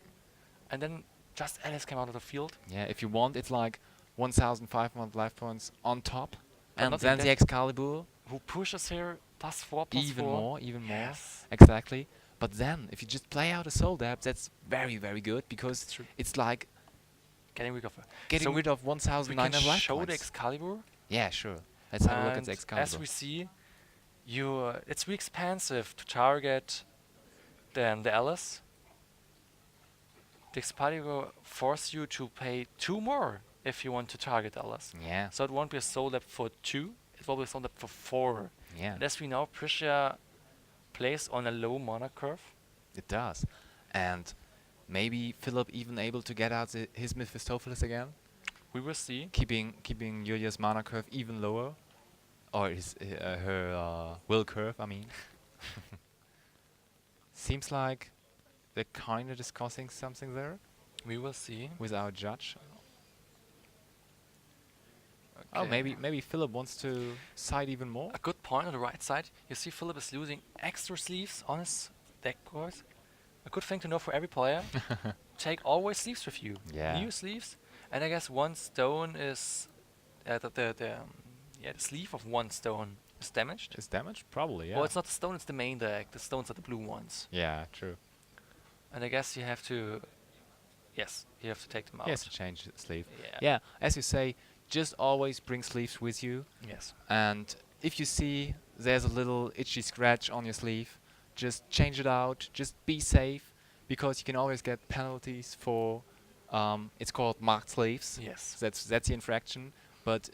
Speaker 1: and then just Alice came out of the field.
Speaker 2: Yeah, if you want, it's like 1,500 life points on top,
Speaker 1: But
Speaker 2: and
Speaker 1: not
Speaker 2: then
Speaker 1: like
Speaker 2: the
Speaker 1: that.
Speaker 2: Excalibur,
Speaker 1: Who pushes here +4 +4.
Speaker 2: even more.
Speaker 1: Yes.
Speaker 2: Exactly. But then, if you just play out a soul depth, that's very, very good, because
Speaker 1: True.
Speaker 2: it's like
Speaker 1: Getting rid of her.
Speaker 2: getting
Speaker 1: So
Speaker 2: rid of
Speaker 1: we
Speaker 2: 1,900
Speaker 1: can
Speaker 2: life
Speaker 1: show the
Speaker 2: points.
Speaker 1: Excalibur.
Speaker 2: Yeah, sure. Let's have a look at
Speaker 1: And
Speaker 2: the
Speaker 1: as
Speaker 2: Excalibur.
Speaker 1: we see, it's really expensive to target the Alice. the expiry will force you to pay 2 more if you want to target dollars.
Speaker 2: Yeah.
Speaker 1: So it won't be a sold app for 2, it will be a sold app for 4.
Speaker 2: Yeah.
Speaker 1: And as we know, Prussia plays on a low mana curve.
Speaker 2: It does. And maybe Philip even able to get out his Mephistopheles again,
Speaker 1: We will see.
Speaker 2: keeping Yulia's mana curve even lower, or her will curve. I mean, seems like they're kind of discussing something there
Speaker 1: We will see.
Speaker 2: with our judge. Oh,
Speaker 1: Okay.
Speaker 2: maybe Philip wants to side even more.
Speaker 1: A good point on the right side. You see Philip is losing extra sleeves on his deck board. A good thing to know for every player. Take always sleeves with you.
Speaker 2: Yeah.
Speaker 1: New sleeves. And I guess one stone is the sleeve of one stone is damaged.
Speaker 2: Is damaged? Probably, yeah.
Speaker 1: Well, it's not the stone, it's the main deck. The stones are the blue ones.
Speaker 2: Yeah, true.
Speaker 1: And I guess you have to you have to take them out.
Speaker 2: He has to change the sleeve.
Speaker 1: Yeah.
Speaker 2: Yeah, as you say, just always bring sleeves with you.
Speaker 1: Yes.
Speaker 2: And if you see there's a little itchy scratch on your sleeve, just change it out. Just be safe, because you can always get penalties for. It's called marked sleeves.
Speaker 1: Yes.
Speaker 2: That's the infraction. But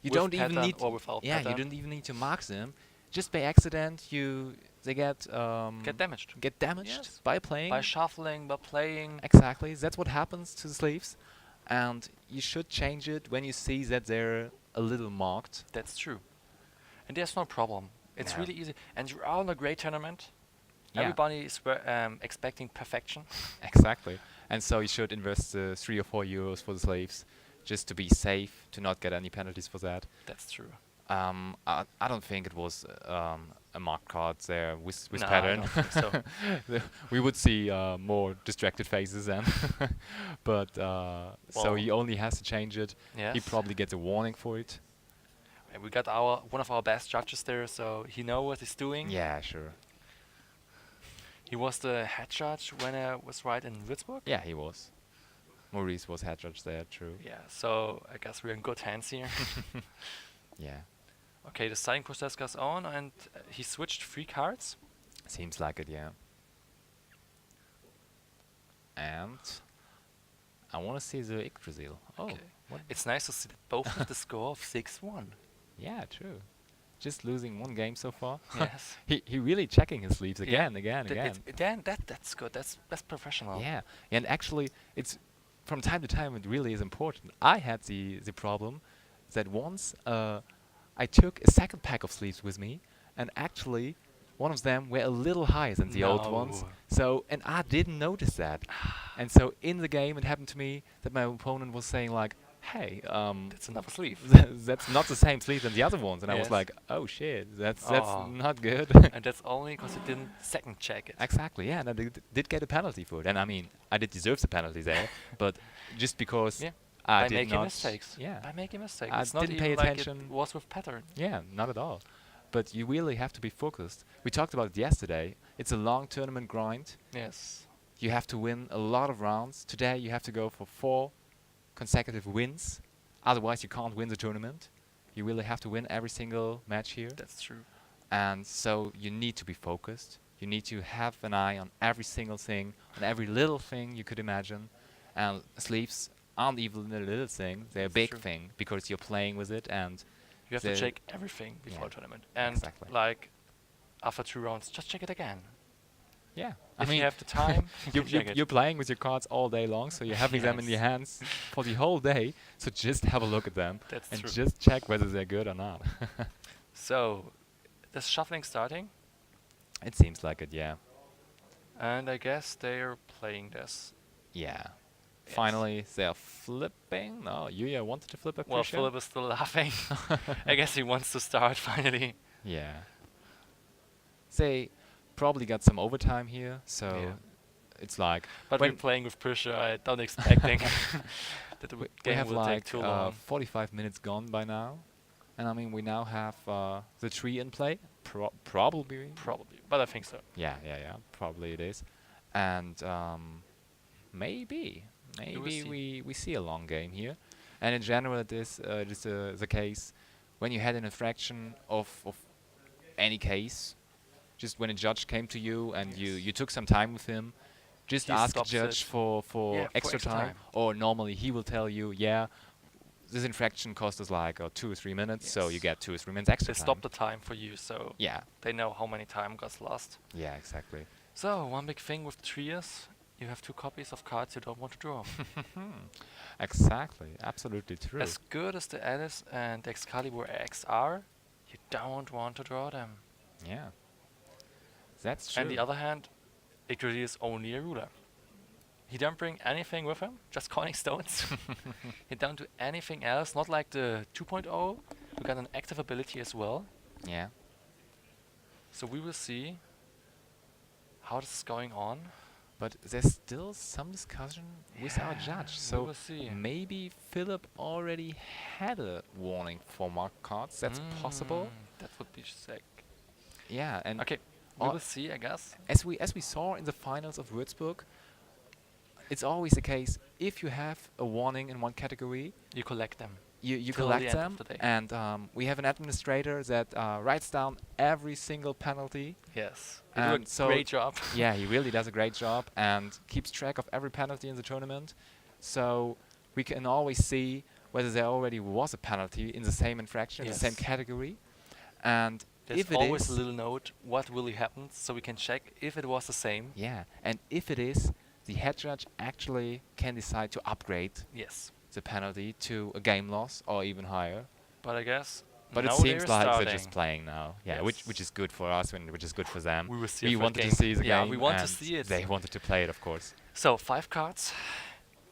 Speaker 2: you
Speaker 1: With
Speaker 2: don't even
Speaker 1: pattern
Speaker 2: need.
Speaker 1: or without
Speaker 2: Yeah, you
Speaker 1: pattern.
Speaker 2: don't even need to mark them. Just by accident, they get
Speaker 1: Get damaged. Yes.
Speaker 2: by playing.
Speaker 1: By shuffling, by playing.
Speaker 2: Exactly, that's what happens to the sleeves, and you should change it when you see that they're a little marked.
Speaker 1: That's true. And there's no problem. It's
Speaker 2: No.
Speaker 1: really easy. And you're all in a great tournament.
Speaker 2: Yeah.
Speaker 1: Everybody is expecting perfection.
Speaker 2: Exactly, and so you should invest 3 or 4 euros for the sleeves, just to be safe, to not get any penalties for that.
Speaker 1: That's true.
Speaker 2: I don't think it was a marked card there with
Speaker 1: No, I
Speaker 2: pattern.
Speaker 1: don't think so.
Speaker 2: We would see more distracted faces then. But so
Speaker 1: Well,
Speaker 2: he only has to change it.
Speaker 1: Yes.
Speaker 2: He probably gets a warning for it.
Speaker 1: And we got one of our best judges there, so he knows what he's doing.
Speaker 2: Yeah, sure.
Speaker 1: He was the head judge when I was right in Würzburg.
Speaker 2: Yeah, he was. Maurice was head judge there, true.
Speaker 1: Yeah, so I guess we're in good hands here.
Speaker 2: Yeah,
Speaker 1: Okay, the signing process goes on, and he switched 3 cards.
Speaker 2: seems like it, yeah. And I want to see the Yggdrasil. Oh,
Speaker 1: Okay.
Speaker 2: what?
Speaker 1: It's nice to see that both with the score of 6-1.
Speaker 2: Yeah, true. Just losing 1 game so far.
Speaker 1: Yes.
Speaker 2: He really checking his sleeves
Speaker 1: Yeah.
Speaker 2: again.
Speaker 1: That's good. That's professional.
Speaker 2: Yeah, and actually, it's from time to time it really is important. I had the problem that once I took a second pack of sleeves with me, and actually one of them were a little higher than the old ones.
Speaker 1: No.
Speaker 2: So, and I didn't notice that. And so in the game, it happened to me that my opponent was saying like, "Hey,
Speaker 1: That's another sleeve.
Speaker 2: that's not the same sleeve than the other ones," and I was
Speaker 1: Yes.
Speaker 2: like, "Oh shit, that's
Speaker 1: Oh.
Speaker 2: not good."
Speaker 1: And that's only because you didn't second check it.
Speaker 2: Exactly, yeah, and I did get a penalty for it, and I mean, I did deserve the penalty there, but just because
Speaker 1: Yeah.
Speaker 2: I
Speaker 1: By
Speaker 2: did
Speaker 1: making
Speaker 2: not,
Speaker 1: mistakes.
Speaker 2: yeah,
Speaker 1: By making mistakes.
Speaker 2: I
Speaker 1: It's not
Speaker 2: didn't
Speaker 1: even
Speaker 2: pay
Speaker 1: like
Speaker 2: attention.
Speaker 1: it was with pattern.
Speaker 2: yeah, not at all. But you really have to be focused. We talked about it yesterday. It's a long tournament grind.
Speaker 1: Yes.
Speaker 2: You have to win a lot of rounds. Today you have to go for 4 consecutive wins. Otherwise you can't win the tournament. You really have to win every single match here.
Speaker 1: That's true.
Speaker 2: And so you need to be focused. You need to have an eye on every single thing, on every little thing you could imagine. And sleeves aren't even a little thing. They're a
Speaker 1: That's
Speaker 2: big
Speaker 1: true.
Speaker 2: thing because you're playing with it, and
Speaker 1: You have to
Speaker 2: the-
Speaker 1: check everything before
Speaker 2: yeah,
Speaker 1: a tournament. And
Speaker 2: exactly.
Speaker 1: like after 2 rounds, just check it again.
Speaker 2: yeah.
Speaker 1: If you have the time, you can check it.
Speaker 2: you're playing with your cards all day long, so you're having them in your
Speaker 1: Yes.
Speaker 2: hands for the whole day. So just have a look at them
Speaker 1: That's
Speaker 2: and
Speaker 1: true.
Speaker 2: just check whether they're good or not.
Speaker 1: So, the shuffling starting,
Speaker 2: It seems like it, yeah.
Speaker 1: and I guess they're playing this.
Speaker 2: Yeah.
Speaker 1: Yes.
Speaker 2: Finally, they're flipping. No, Yuya wanted to flip a
Speaker 1: Well,
Speaker 2: Prussia.
Speaker 1: Philip is still laughing. I guess he wants to start finally.
Speaker 2: Yeah. They probably got some overtime here, so
Speaker 1: Yeah.
Speaker 2: it's like
Speaker 1: But
Speaker 2: when
Speaker 1: we're playing with pressure. I don't expecting that the
Speaker 2: we
Speaker 1: game
Speaker 2: have
Speaker 1: will
Speaker 2: like
Speaker 1: take too long.
Speaker 2: 45 minutes gone by now, and I mean we now have the tree in play. Probably.
Speaker 1: Probably, but I think so.
Speaker 2: Yeah. Probably it is, and maybe
Speaker 1: will see.
Speaker 2: we see a long game here, and in general it is the case when you had an infraction of any case, just when a judge came to you and you took some time with him, just
Speaker 1: he
Speaker 2: ask the
Speaker 1: stops
Speaker 2: judge
Speaker 1: it.
Speaker 2: for
Speaker 1: Yeah, for
Speaker 2: extra
Speaker 1: extra
Speaker 2: time.
Speaker 1: time.
Speaker 2: Or normally he will tell you, yeah, this infraction cost us like 2 or 3 minutes, so you
Speaker 1: Yes.
Speaker 2: get 2 or 3 minutes extra
Speaker 1: They
Speaker 2: time.
Speaker 1: stop the time for you, so
Speaker 2: Yeah,
Speaker 1: they know how many time got lost.
Speaker 2: yeah, exactly.
Speaker 1: So, one big thing with trios, you have 2 copies of cards you don't want to draw.
Speaker 2: Exactly, absolutely true.
Speaker 1: As good as the Alice and the Excalibur X are, you don't want to draw them.
Speaker 2: Yeah, that's true.
Speaker 1: On the other hand, Igri is only a ruler. He don't bring anything with him, just coining stones. He don't do anything else, not like the 2.0, who got an active ability as well.
Speaker 2: Yeah,
Speaker 1: So we will see how this is going on.
Speaker 2: but there's still some discussion with our judge.
Speaker 1: We
Speaker 2: So
Speaker 1: will see.
Speaker 2: maybe Philip already had a warning for marked cards. That's possible.
Speaker 1: That would be sick.
Speaker 2: Yeah, and
Speaker 1: Okay, we
Speaker 2: Or-
Speaker 1: will see, I guess.
Speaker 2: as we saw in the finals of Würzburg, it's always the case. If you have a warning in one category,
Speaker 1: You collect them.
Speaker 2: you
Speaker 1: Till the
Speaker 2: collect
Speaker 1: end of
Speaker 2: them,
Speaker 1: the day.
Speaker 2: and we have an administrator that writes down every single penalty.
Speaker 1: Yes. They do a
Speaker 2: And so
Speaker 1: great job.
Speaker 2: Yeah, he really does a great job and keeps track of every penalty in the tournament. So we can always see whether there already was a penalty in the same infraction, in the same
Speaker 1: Yes.
Speaker 2: category. And
Speaker 1: There's
Speaker 2: if it
Speaker 1: always
Speaker 2: is,
Speaker 1: a little note what really happened, so we can check if it was the same.
Speaker 2: yeah, and if it is, the head judge actually can decide to upgrade
Speaker 1: Yes.
Speaker 2: the penalty to a game loss or even higher.
Speaker 1: But I guess
Speaker 2: But it
Speaker 1: now
Speaker 2: seems
Speaker 1: they're
Speaker 2: like
Speaker 1: starting.
Speaker 2: they're just playing now. Yeah, which
Speaker 1: Yes.
Speaker 2: is good for us and which is good for them.
Speaker 1: We will see
Speaker 2: We
Speaker 1: a first
Speaker 2: wanted
Speaker 1: game.
Speaker 2: to see the
Speaker 1: Yeah,
Speaker 2: game.
Speaker 1: we want to
Speaker 2: and
Speaker 1: see it.
Speaker 2: They wanted to play it, of course.
Speaker 1: So 5 cards,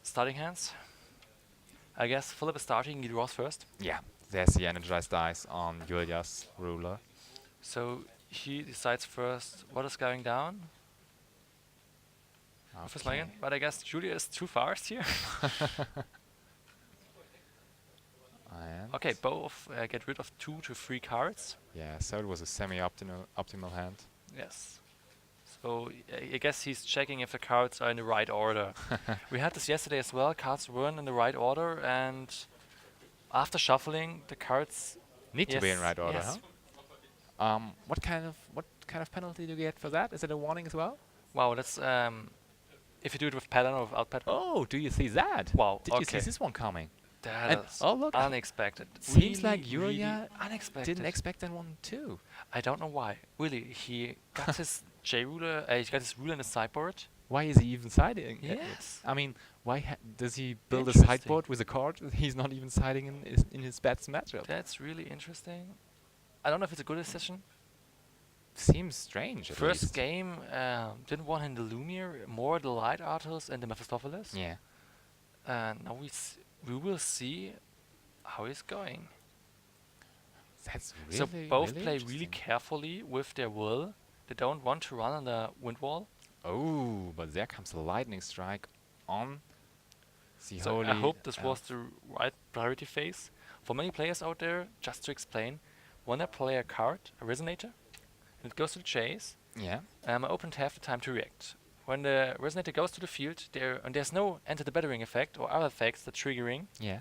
Speaker 1: starting hands. I guess Philip is starting. He draws first.
Speaker 2: Yeah, there's the energized dice on Julia's ruler.
Speaker 1: So he decides first what is going down. First Megan. But I guess Julia is too fast here.
Speaker 2: And
Speaker 1: Okay, both get rid of 2 to 3 cards.
Speaker 2: yeah, so it was a semi-optimal hand.
Speaker 1: Yes. So I guess he's checking if the cards are in the right order. We had this yesterday as well. Cards weren't in the right order, and after shuffling, the cards
Speaker 2: Need to be in
Speaker 1: Yes,
Speaker 2: right order,
Speaker 1: yes.
Speaker 2: huh? What kind of penalty do you get for that? Is it a warning as well?
Speaker 1: Wow, that's if you do it with pattern or without pattern.
Speaker 2: Oh, do you see that?
Speaker 1: Wow,
Speaker 2: Did you see
Speaker 1: okay.
Speaker 2: this one coming?
Speaker 1: That
Speaker 2: And
Speaker 1: is
Speaker 2: oh, look.
Speaker 1: unexpected.
Speaker 2: Seems like
Speaker 1: Really,
Speaker 2: Julia
Speaker 1: really unexpected.
Speaker 2: Didn't expect that one too.
Speaker 1: I don't know why. Really, he got his J ruler. He got his ruler in the sideboard.
Speaker 2: Why is he even siding?
Speaker 1: Yes.
Speaker 2: I mean, why does he build a
Speaker 1: Interesting.
Speaker 2: sideboard with a card that he's not even siding in his best matchup?
Speaker 1: That's really interesting. I don't know if it's a good decision.
Speaker 2: Seems strange. At
Speaker 1: First
Speaker 2: least.
Speaker 1: game didn't want him the Lumiere, more the Light Artist and the Mephistopheles.
Speaker 2: Yeah.
Speaker 1: And now we will see how he's going.
Speaker 2: That's
Speaker 1: So
Speaker 2: really
Speaker 1: both
Speaker 2: really
Speaker 1: play really
Speaker 2: interesting.
Speaker 1: carefully with their will. They don't want to run on the wind wall.
Speaker 2: Oh, but there comes a lightning strike on the
Speaker 1: So
Speaker 2: holy
Speaker 1: I hope this
Speaker 2: elf.
Speaker 1: was the right priority phase. For many players out there, just to explain, when I play a card, a resonator, and it goes to the chase,
Speaker 2: Yeah.
Speaker 1: I open half the time to react. When the resonator goes to the field, and there's no enter the battering effect or other effects that triggering,
Speaker 2: Yeah.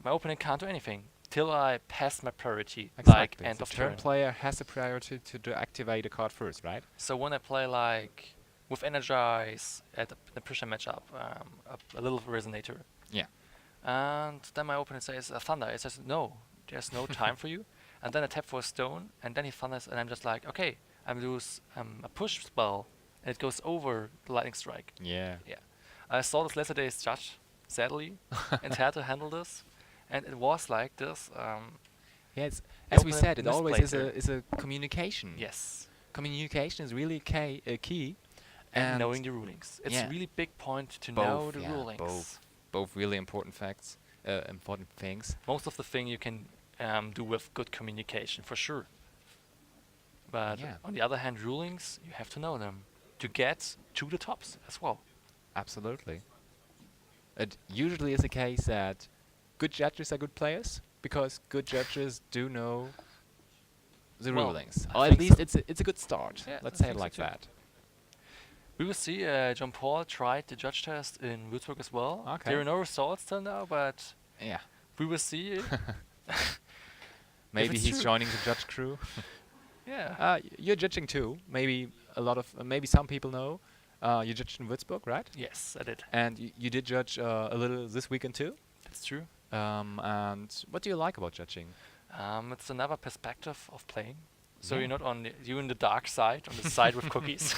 Speaker 1: my opponent can't do anything till I pass my priority, like
Speaker 2: Exactly.
Speaker 1: end
Speaker 2: the
Speaker 1: of
Speaker 2: turn
Speaker 1: turn.
Speaker 2: player has a priority to activate a card first, right?
Speaker 1: So when I play like with Energize at the pressure matchup, a little resonator,
Speaker 2: Yeah.
Speaker 1: and then my opponent says Thunder. It says no, there's no time for you. And then I tap for a stone, and then he thunders, and I'm just like, okay, I lose a push spell, and it goes over the lightning strike.
Speaker 2: Yeah.
Speaker 1: I saw this yesterday's judge, sadly, and had to handle this, and it was like this.
Speaker 2: Yeah. It's,
Speaker 1: The
Speaker 2: as we
Speaker 1: opponent
Speaker 2: said, it always
Speaker 1: misplays
Speaker 2: is a communication.
Speaker 1: Yes,
Speaker 2: Communication is really key.
Speaker 1: and knowing the rulings. It's
Speaker 2: yeah.
Speaker 1: a really big point to know
Speaker 2: Both,
Speaker 1: the
Speaker 2: yeah,
Speaker 1: rulings.
Speaker 2: both really important facts, important things.
Speaker 1: Most of the thing you can do with good communication, for sure. But
Speaker 2: Yeah.
Speaker 1: on the other hand, rulings, you have to know them to get to the tops as well.
Speaker 2: Absolutely. It usually is the case that good judges are good players because good judges do know the
Speaker 1: Well,
Speaker 2: rulings.
Speaker 1: I
Speaker 2: Or at
Speaker 1: think
Speaker 2: least
Speaker 1: so.
Speaker 2: it's a good start.
Speaker 1: Yeah,
Speaker 2: Let's
Speaker 1: I
Speaker 2: say it
Speaker 1: think so
Speaker 2: like
Speaker 1: too.
Speaker 2: that.
Speaker 1: We will see. John Paul tried the judge test in Würzburg as well.
Speaker 2: Okay.
Speaker 1: There are no results till now, but
Speaker 2: Yeah.
Speaker 1: we will see.
Speaker 2: Maybe
Speaker 1: it's
Speaker 2: he's
Speaker 1: true.
Speaker 2: joining the judge crew.
Speaker 1: Yeah.
Speaker 2: You're judging too. Maybe a lot of maybe some people know. You judged in Würzburg, right?
Speaker 1: Yes, I did.
Speaker 2: And you did judge a little this weekend too.
Speaker 1: That's true.
Speaker 2: And what do you like about judging?
Speaker 1: It's another perspective of playing. So
Speaker 2: Yeah.
Speaker 1: you're not on you're in the dark side, on the side with cookies.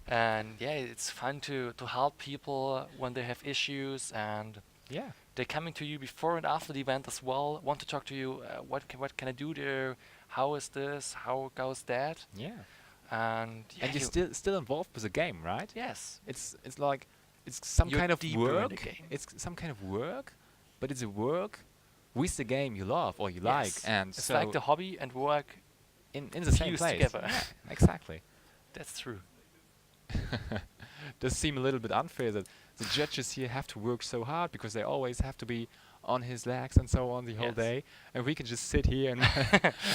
Speaker 1: And yeah, it's fun to help people when they have issues, and
Speaker 2: Yeah.
Speaker 1: they're coming to you before and after the event as well. Want to talk to you. What can I do there? How is this? How goes that?
Speaker 2: Yeah.
Speaker 1: And yeah,
Speaker 2: And you're still involved with the game, right?
Speaker 1: yes,
Speaker 2: It's like it's some
Speaker 1: You're
Speaker 2: kind of
Speaker 1: deeper in the
Speaker 2: work.
Speaker 1: game.
Speaker 2: It's some kind of work, but it's a work with the game you love or you like,
Speaker 1: yes.
Speaker 2: and
Speaker 1: It's
Speaker 2: so
Speaker 1: like the hobby and work.
Speaker 2: in the same
Speaker 1: fused
Speaker 2: place.
Speaker 1: together.
Speaker 2: Yeah, exactly.
Speaker 1: That's true.
Speaker 2: Does seem a little bit unfair that the judges here have to work so hard because they always have to be on his legs and so on the whole
Speaker 1: Yes.
Speaker 2: day, and we can just sit here and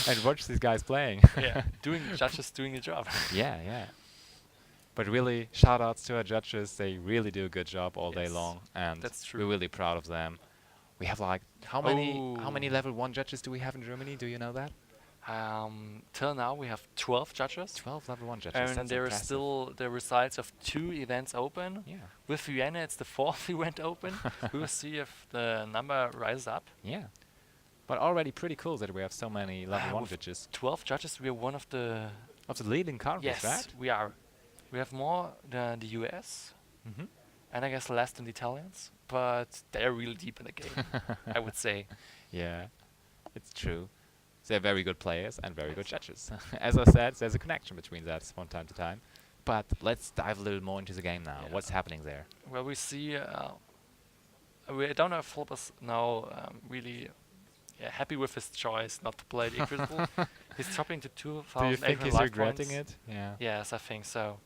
Speaker 2: and watch these guys playing.
Speaker 1: Yeah, judges doing the job.
Speaker 2: Yeah, yeah. But really, shout outs to our judges. They really do a good job all day
Speaker 1: Yes,
Speaker 2: long, and
Speaker 1: that's true.
Speaker 2: we're really proud of them. We have like how many
Speaker 1: Oh.
Speaker 2: level 1 judges do we have in Germany? Do you know that?
Speaker 1: Till now we have 12 judges,
Speaker 2: 12 level 1 judges.
Speaker 1: and
Speaker 2: That's
Speaker 1: there are
Speaker 2: impressive.
Speaker 1: still the results of 2 events open.
Speaker 2: Yeah.
Speaker 1: With Vienna, it's the 4th event open. We will see if the number rises up.
Speaker 2: Yeah. But already pretty cool that we have so many level 1
Speaker 1: with
Speaker 2: judges.
Speaker 1: 12 judges, we are one of the.
Speaker 2: Of the leading countries,
Speaker 1: Yes,
Speaker 2: right?
Speaker 1: we are. We have more than the US,
Speaker 2: Mm-hmm.
Speaker 1: and I guess less than the Italians, but they're really deep in the game, I would say.
Speaker 2: Yeah, it's true. They're very good players and very good judges. As I said, there's a connection between that from time to time. But let's dive a little more into the game now.
Speaker 1: Yeah.
Speaker 2: What's happening there?
Speaker 1: Well, we see. We don't know if Philip is now really happy with his choice not to play the Incredible. He's dropping to
Speaker 2: Do you
Speaker 1: 2,800
Speaker 2: think he's
Speaker 1: life
Speaker 2: regretting
Speaker 1: points.
Speaker 2: it? Yeah.
Speaker 1: Yes, I think so.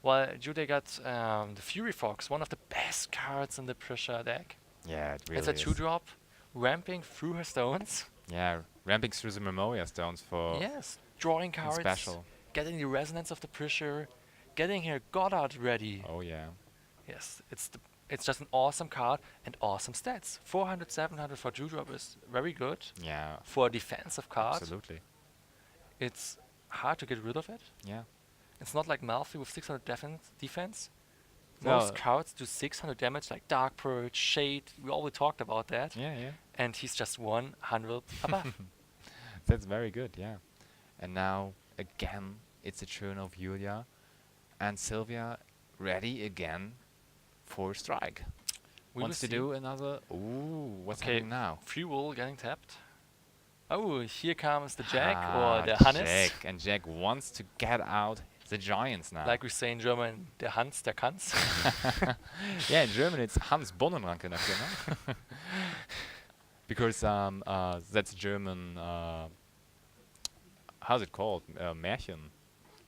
Speaker 1: Well, Jude got the Fury Fox, one of the best cards in the Prussia deck.
Speaker 2: Yeah, it really
Speaker 1: It's a
Speaker 2: is.
Speaker 1: 2-drop, ramping through her stones.
Speaker 2: Yeah, ramping through the Memoria stones for
Speaker 1: Yes, drawing
Speaker 2: it's
Speaker 1: cards,
Speaker 2: special.
Speaker 1: getting the resonance of the Prussia, getting her Goddard ready.
Speaker 2: Oh yeah.
Speaker 1: Yes, it's just an awesome card and awesome stats. 400, 700 for 2-drop is very good
Speaker 2: Yeah,
Speaker 1: for a defensive card.
Speaker 2: absolutely.
Speaker 1: It's hard to get rid of it.
Speaker 2: Yeah.
Speaker 1: It's not like Malfi with 600 defense.
Speaker 2: No.
Speaker 1: Most cards do 600 damage, like Dark Purge, Shade. We already talked about that.
Speaker 2: Yeah, yeah.
Speaker 1: And he's just 100 above.
Speaker 2: That's very good, yeah. And now, again, it's the turn of Julia. And Sylvia ready again for strike.
Speaker 1: We will
Speaker 2: Wants to
Speaker 1: see.
Speaker 2: do another... Ooh, what's
Speaker 1: Okay,
Speaker 2: happening now?
Speaker 1: Fuel getting tapped. Oh, here comes the Jack
Speaker 2: Ah,
Speaker 1: or the Hannes.
Speaker 2: Jack. And Jack wants to get out the Giants now.
Speaker 1: Like we say in German, der Hans, der kann's.
Speaker 2: Yeah, in German it's Hans Bonnenranke dafür, no? Because that's German. How's it called? Märchen.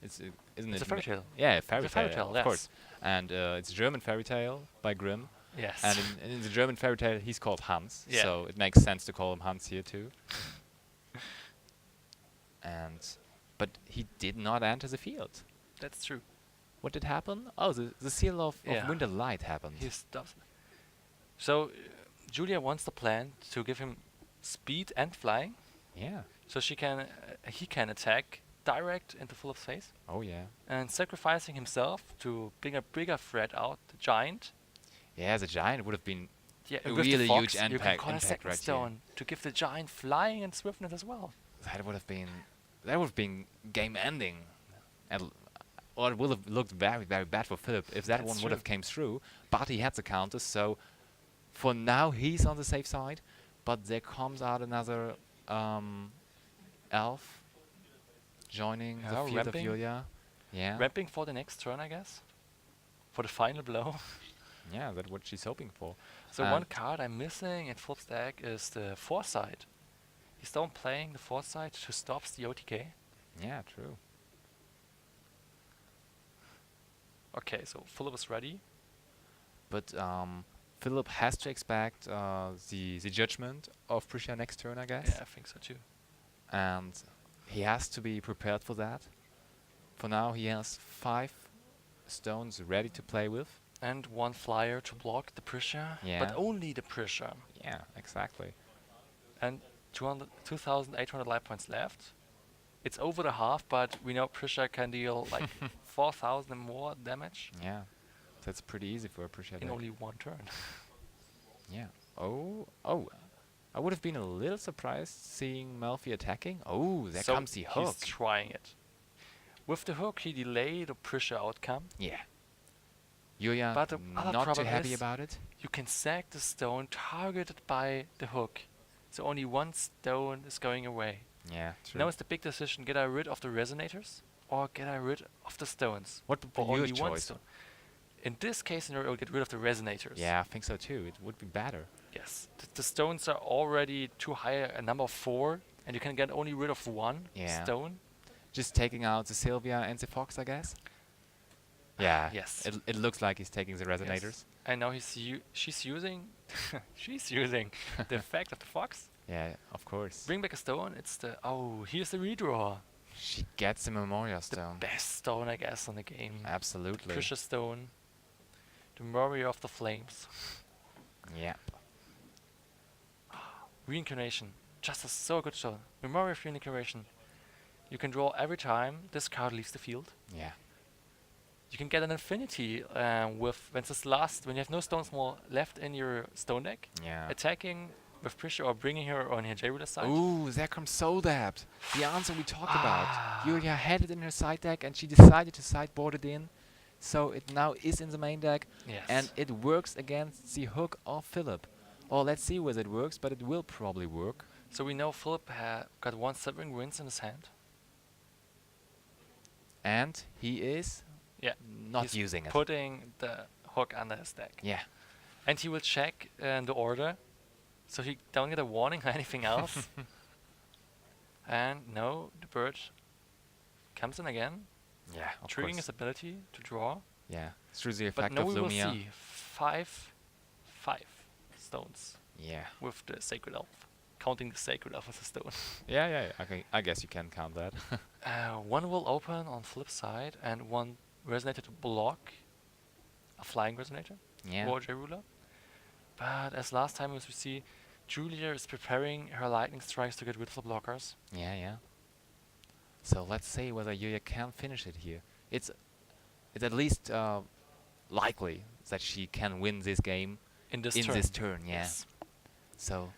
Speaker 2: Isn't
Speaker 1: It's
Speaker 2: it?
Speaker 1: a fairy tale.
Speaker 2: Yeah, fairy
Speaker 1: It's a fairy
Speaker 2: tale,
Speaker 1: tale,
Speaker 2: of
Speaker 1: yes.
Speaker 2: course. And it's a German fairy tale by Grimm.
Speaker 1: Yes.
Speaker 2: And in the German fairy tale, he's called Hans.
Speaker 1: Yeah.
Speaker 2: So it makes sense to call him Hans here too. But he did not enter the field.
Speaker 1: That's true.
Speaker 2: What did happen? Oh, the seal of
Speaker 1: Yeah.
Speaker 2: Winter Light happened.
Speaker 1: He stops. So Julia wants the plan to give him speed and flying,
Speaker 2: Yeah.
Speaker 1: so he can attack direct into Philip's face,
Speaker 2: Oh yeah.
Speaker 1: and sacrificing himself to bring a bigger threat out, the giant.
Speaker 2: Yeah, the giant would have been
Speaker 1: Yeah,
Speaker 2: a
Speaker 1: and with the
Speaker 2: really huge
Speaker 1: fox, you can call a
Speaker 2: impact
Speaker 1: second
Speaker 2: right here.
Speaker 1: stone to give the giant flying and swiftness as well.
Speaker 2: That would have been game ending, or it would have looked very very bad for Philip if that
Speaker 1: That's
Speaker 2: one would
Speaker 1: true.
Speaker 2: have came through. But he had the counters, so for now he's on the safe side. But there comes out another elf joining the
Speaker 1: Yeah,
Speaker 2: field of
Speaker 1: ramping.
Speaker 2: Julia. Yeah,
Speaker 1: Ramping for the next turn, I guess. For the final blow.
Speaker 2: yeah, that's what she's hoping for.
Speaker 1: So one
Speaker 2: And-
Speaker 1: card I'm missing in Philip's deck is the Foresight. He's down playing the Foresight to stop the OTK.
Speaker 2: Yeah, true.
Speaker 1: Okay, so Philip is ready.
Speaker 2: But Philip has to expect the judgment of Prussia next turn, I guess.
Speaker 1: Yeah, I think so too.
Speaker 2: And he has to be prepared for that. For now, he has 5 stones ready to play with.
Speaker 1: And one flyer to block the Prussia,
Speaker 2: Yeah.
Speaker 1: but only the Prussia.
Speaker 2: Yeah, exactly.
Speaker 1: And 2,800 life points left. It's over the half, but we know Prisha can deal like 4,000 and more damage
Speaker 2: Yeah, that's pretty easy for a Prussia
Speaker 1: in
Speaker 2: deck.
Speaker 1: only one turn.
Speaker 2: Yeah. Oh. I would have been a little surprised seeing Malfi attacking. Oh, there
Speaker 1: So
Speaker 2: comes the hook.
Speaker 1: he's trying it. With the hook, he delayed the Prisha outcome.
Speaker 2: Yeah. Yulia
Speaker 1: But the other
Speaker 2: not too
Speaker 1: problem
Speaker 2: happy
Speaker 1: is
Speaker 2: about it.
Speaker 1: you can sack the stone targeted by the hook. So only one stone is going away.
Speaker 2: Yeah, true.
Speaker 1: Now it's the big decision, get I rid of the resonators or get I rid of the stones?
Speaker 2: What would be
Speaker 1: Or
Speaker 2: your
Speaker 1: only one
Speaker 2: choice?
Speaker 1: stone. In this case scenario, I'll get rid of the resonators.
Speaker 2: Yeah, I think so too. It would be better.
Speaker 1: Yes. The stones are already too high a number of 4, and you can get only rid of one
Speaker 2: Yeah.
Speaker 1: stone.
Speaker 2: Just taking out the Sylvia and the Fox, I guess. Yeah.
Speaker 1: Yes.
Speaker 2: It looks like he's taking the resonators.
Speaker 1: And now she's using she's using the effect of the fox.
Speaker 2: Yeah, of course.
Speaker 1: Bring back a stone. It's the here's the redraw.
Speaker 2: She gets the Memoria Stone.
Speaker 1: The best stone, I guess, on the game.
Speaker 2: Absolutely.
Speaker 1: Precious stone. The Memory of the Flames.
Speaker 2: Yeah.
Speaker 1: Reincarnation. Just a so good stone. Memory of Reincarnation. You can draw every time this card leaves the field.
Speaker 2: Yeah.
Speaker 1: You can get an infinity when you have no stones more left in your stone deck.
Speaker 2: Yeah.
Speaker 1: Attacking with pressure or bringing her on her J-Ruler side.
Speaker 2: Ooh, there comes Soul Dapt. The answer we talked about. Yulia had it in her side deck and she decided to sideboard it in. So it now is in the main deck.
Speaker 1: Yes.
Speaker 2: And it works against the hook of Philip. Well, let's see whether it works, but it will probably work.
Speaker 1: So we know Philip got 1 Severing Winds in his hand.
Speaker 2: And he is not
Speaker 1: He's
Speaker 2: using it.
Speaker 1: putting the hook under his deck.
Speaker 2: Yeah.
Speaker 1: And he will check the order. So he don't get a warning or anything else. And no, the bird comes in again,
Speaker 2: Yeah, of
Speaker 1: triggering
Speaker 2: course.
Speaker 1: his ability to draw.
Speaker 2: Yeah, through the
Speaker 1: But
Speaker 2: effect
Speaker 1: now
Speaker 2: of
Speaker 1: we will
Speaker 2: Lumia.
Speaker 1: see 5 stones
Speaker 2: Yeah.
Speaker 1: with the Sacred Elf. Counting the Sacred Elf as a stone.
Speaker 2: Yeah. Okay, I guess you can count that.
Speaker 1: One will open on flip side and one resonator to block a flying resonator.
Speaker 2: Yeah.
Speaker 1: Or J-Ruler. But as last time as we see, Julia is preparing her lightning strikes to get rid of the blockers.
Speaker 2: Yeah. So let's see whether Yulia can finish it here. It's at least likely that she can win this game
Speaker 1: In this
Speaker 2: in
Speaker 1: turn.
Speaker 2: this turn. Yeah.
Speaker 1: Yes.
Speaker 2: So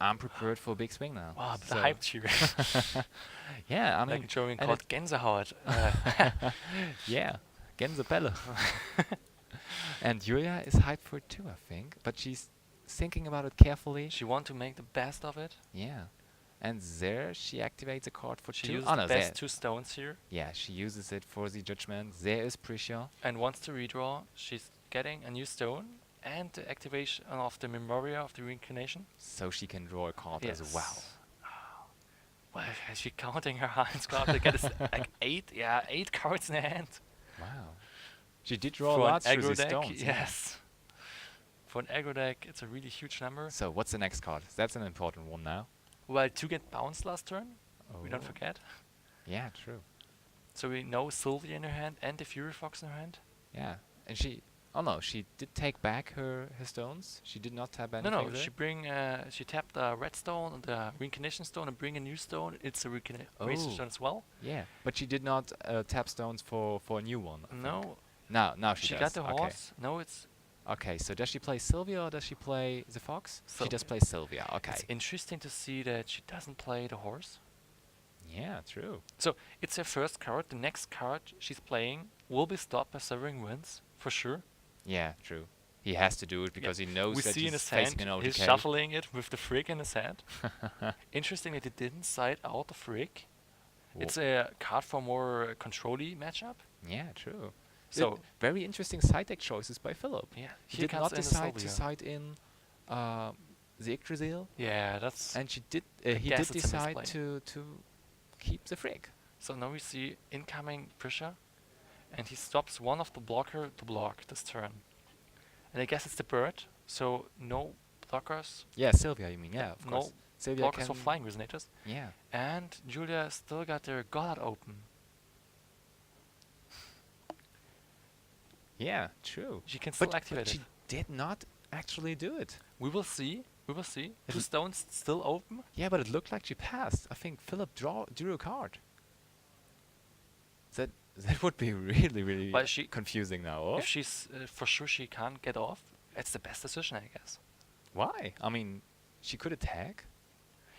Speaker 2: I'm prepared for a big swing now.
Speaker 1: Wow, the
Speaker 2: So
Speaker 1: hype cheer.
Speaker 2: yeah, I
Speaker 1: Like
Speaker 2: mean,
Speaker 1: a German
Speaker 2: and
Speaker 1: called Gänsehaut.
Speaker 2: yeah, Gänsepelle. And Julia is hyped for it too, I think. But she's thinking about it carefully.
Speaker 1: She wants to make the best of it.
Speaker 2: Yeah. And there she activates a card for
Speaker 1: She
Speaker 2: 2.
Speaker 1: uses
Speaker 2: Oh
Speaker 1: the
Speaker 2: no,
Speaker 1: best
Speaker 2: there.
Speaker 1: 2 stones here.
Speaker 2: Yeah, she uses it for the judgment. There is Prisha.
Speaker 1: And wants to redraw. She's getting a new stone and the activation of the Memoria of the Reincarnation.
Speaker 2: So she can draw a card as well.
Speaker 1: Well, is she counting her hands card to get like 8 cards in her hand.
Speaker 2: Wow. She did draw
Speaker 1: For an
Speaker 2: lots through
Speaker 1: aggro
Speaker 2: these
Speaker 1: deck,
Speaker 2: stones. yeah.
Speaker 1: yes. For an aggro deck, it's a really huge number.
Speaker 2: So what's the next card? That's an important one now.
Speaker 1: Well, 2 get bounced last turn. We don't
Speaker 2: Oh.
Speaker 1: forget.
Speaker 2: Yeah, true.
Speaker 1: So we know Sylvia in her hand and the Fury Fox in her hand.
Speaker 2: Yeah. And she... Oh no, she did take back her stones. She did not tap anything
Speaker 1: No,
Speaker 2: there.
Speaker 1: she tapped the red stone, the Reincarnation stone, and bring a new stone. It's a Reincarnation stone as well.
Speaker 2: Yeah, but she did not tap stones for a new one. I think.
Speaker 1: No,
Speaker 2: Now she
Speaker 1: she
Speaker 2: does.
Speaker 1: got the
Speaker 2: okay.
Speaker 1: horse. No, it's
Speaker 2: Okay, so does she play Sylvia or does she play the fox? She does
Speaker 1: Sylvia.
Speaker 2: play Sylvia. Okay.
Speaker 1: it's interesting to see that she doesn't play the horse.
Speaker 2: Yeah, true.
Speaker 1: So it's her first card. The next card she's playing will be stopped by Severing Winds for sure.
Speaker 2: Yeah, true. He has to do it because he knows
Speaker 1: We
Speaker 2: that
Speaker 1: see in
Speaker 2: he's
Speaker 1: his
Speaker 2: facing
Speaker 1: hand,
Speaker 2: an
Speaker 1: he's
Speaker 2: OTK.
Speaker 1: shuffling it with the Frick in his hand. Interesting that he didn't side out the Frick. It's a card for more control-y matchup.
Speaker 2: Yeah, true.
Speaker 1: So
Speaker 2: very interesting side deck choices by Philip.
Speaker 1: yeah,
Speaker 2: He
Speaker 1: here
Speaker 2: did
Speaker 1: comes
Speaker 2: not
Speaker 1: in the
Speaker 2: decide to
Speaker 1: Sylvia.
Speaker 2: side in the Yggdrasil,
Speaker 1: Yeah, that's.
Speaker 2: and she did.
Speaker 1: I
Speaker 2: He
Speaker 1: guess
Speaker 2: did
Speaker 1: it's a
Speaker 2: decide
Speaker 1: misplay.
Speaker 2: to keep the Frick.
Speaker 1: So now we see incoming pressure, and he stops one of the blocker to block this turn. And I guess it's the bird, so no blockers,
Speaker 2: Yeah, Sylvia, you mean? Yeah, of
Speaker 1: no
Speaker 2: course. Sylvia
Speaker 1: blockers
Speaker 2: can.
Speaker 1: for flying resonators.
Speaker 2: Yeah.
Speaker 1: And Julia still got their god open.
Speaker 2: Yeah, true.
Speaker 1: She can still
Speaker 2: But
Speaker 1: activate
Speaker 2: she
Speaker 1: it.
Speaker 2: did not actually do it.
Speaker 1: We will see. We will see.
Speaker 2: It
Speaker 1: Two
Speaker 2: l-
Speaker 1: stones still open.
Speaker 2: Yeah, but it looked like she passed. I think Philip drew a card. That that would be really
Speaker 1: But she,
Speaker 2: confusing now. Oh?
Speaker 1: if she's for sure she can't get off, it's the best decision, I guess.
Speaker 2: Why? I mean, she could attack.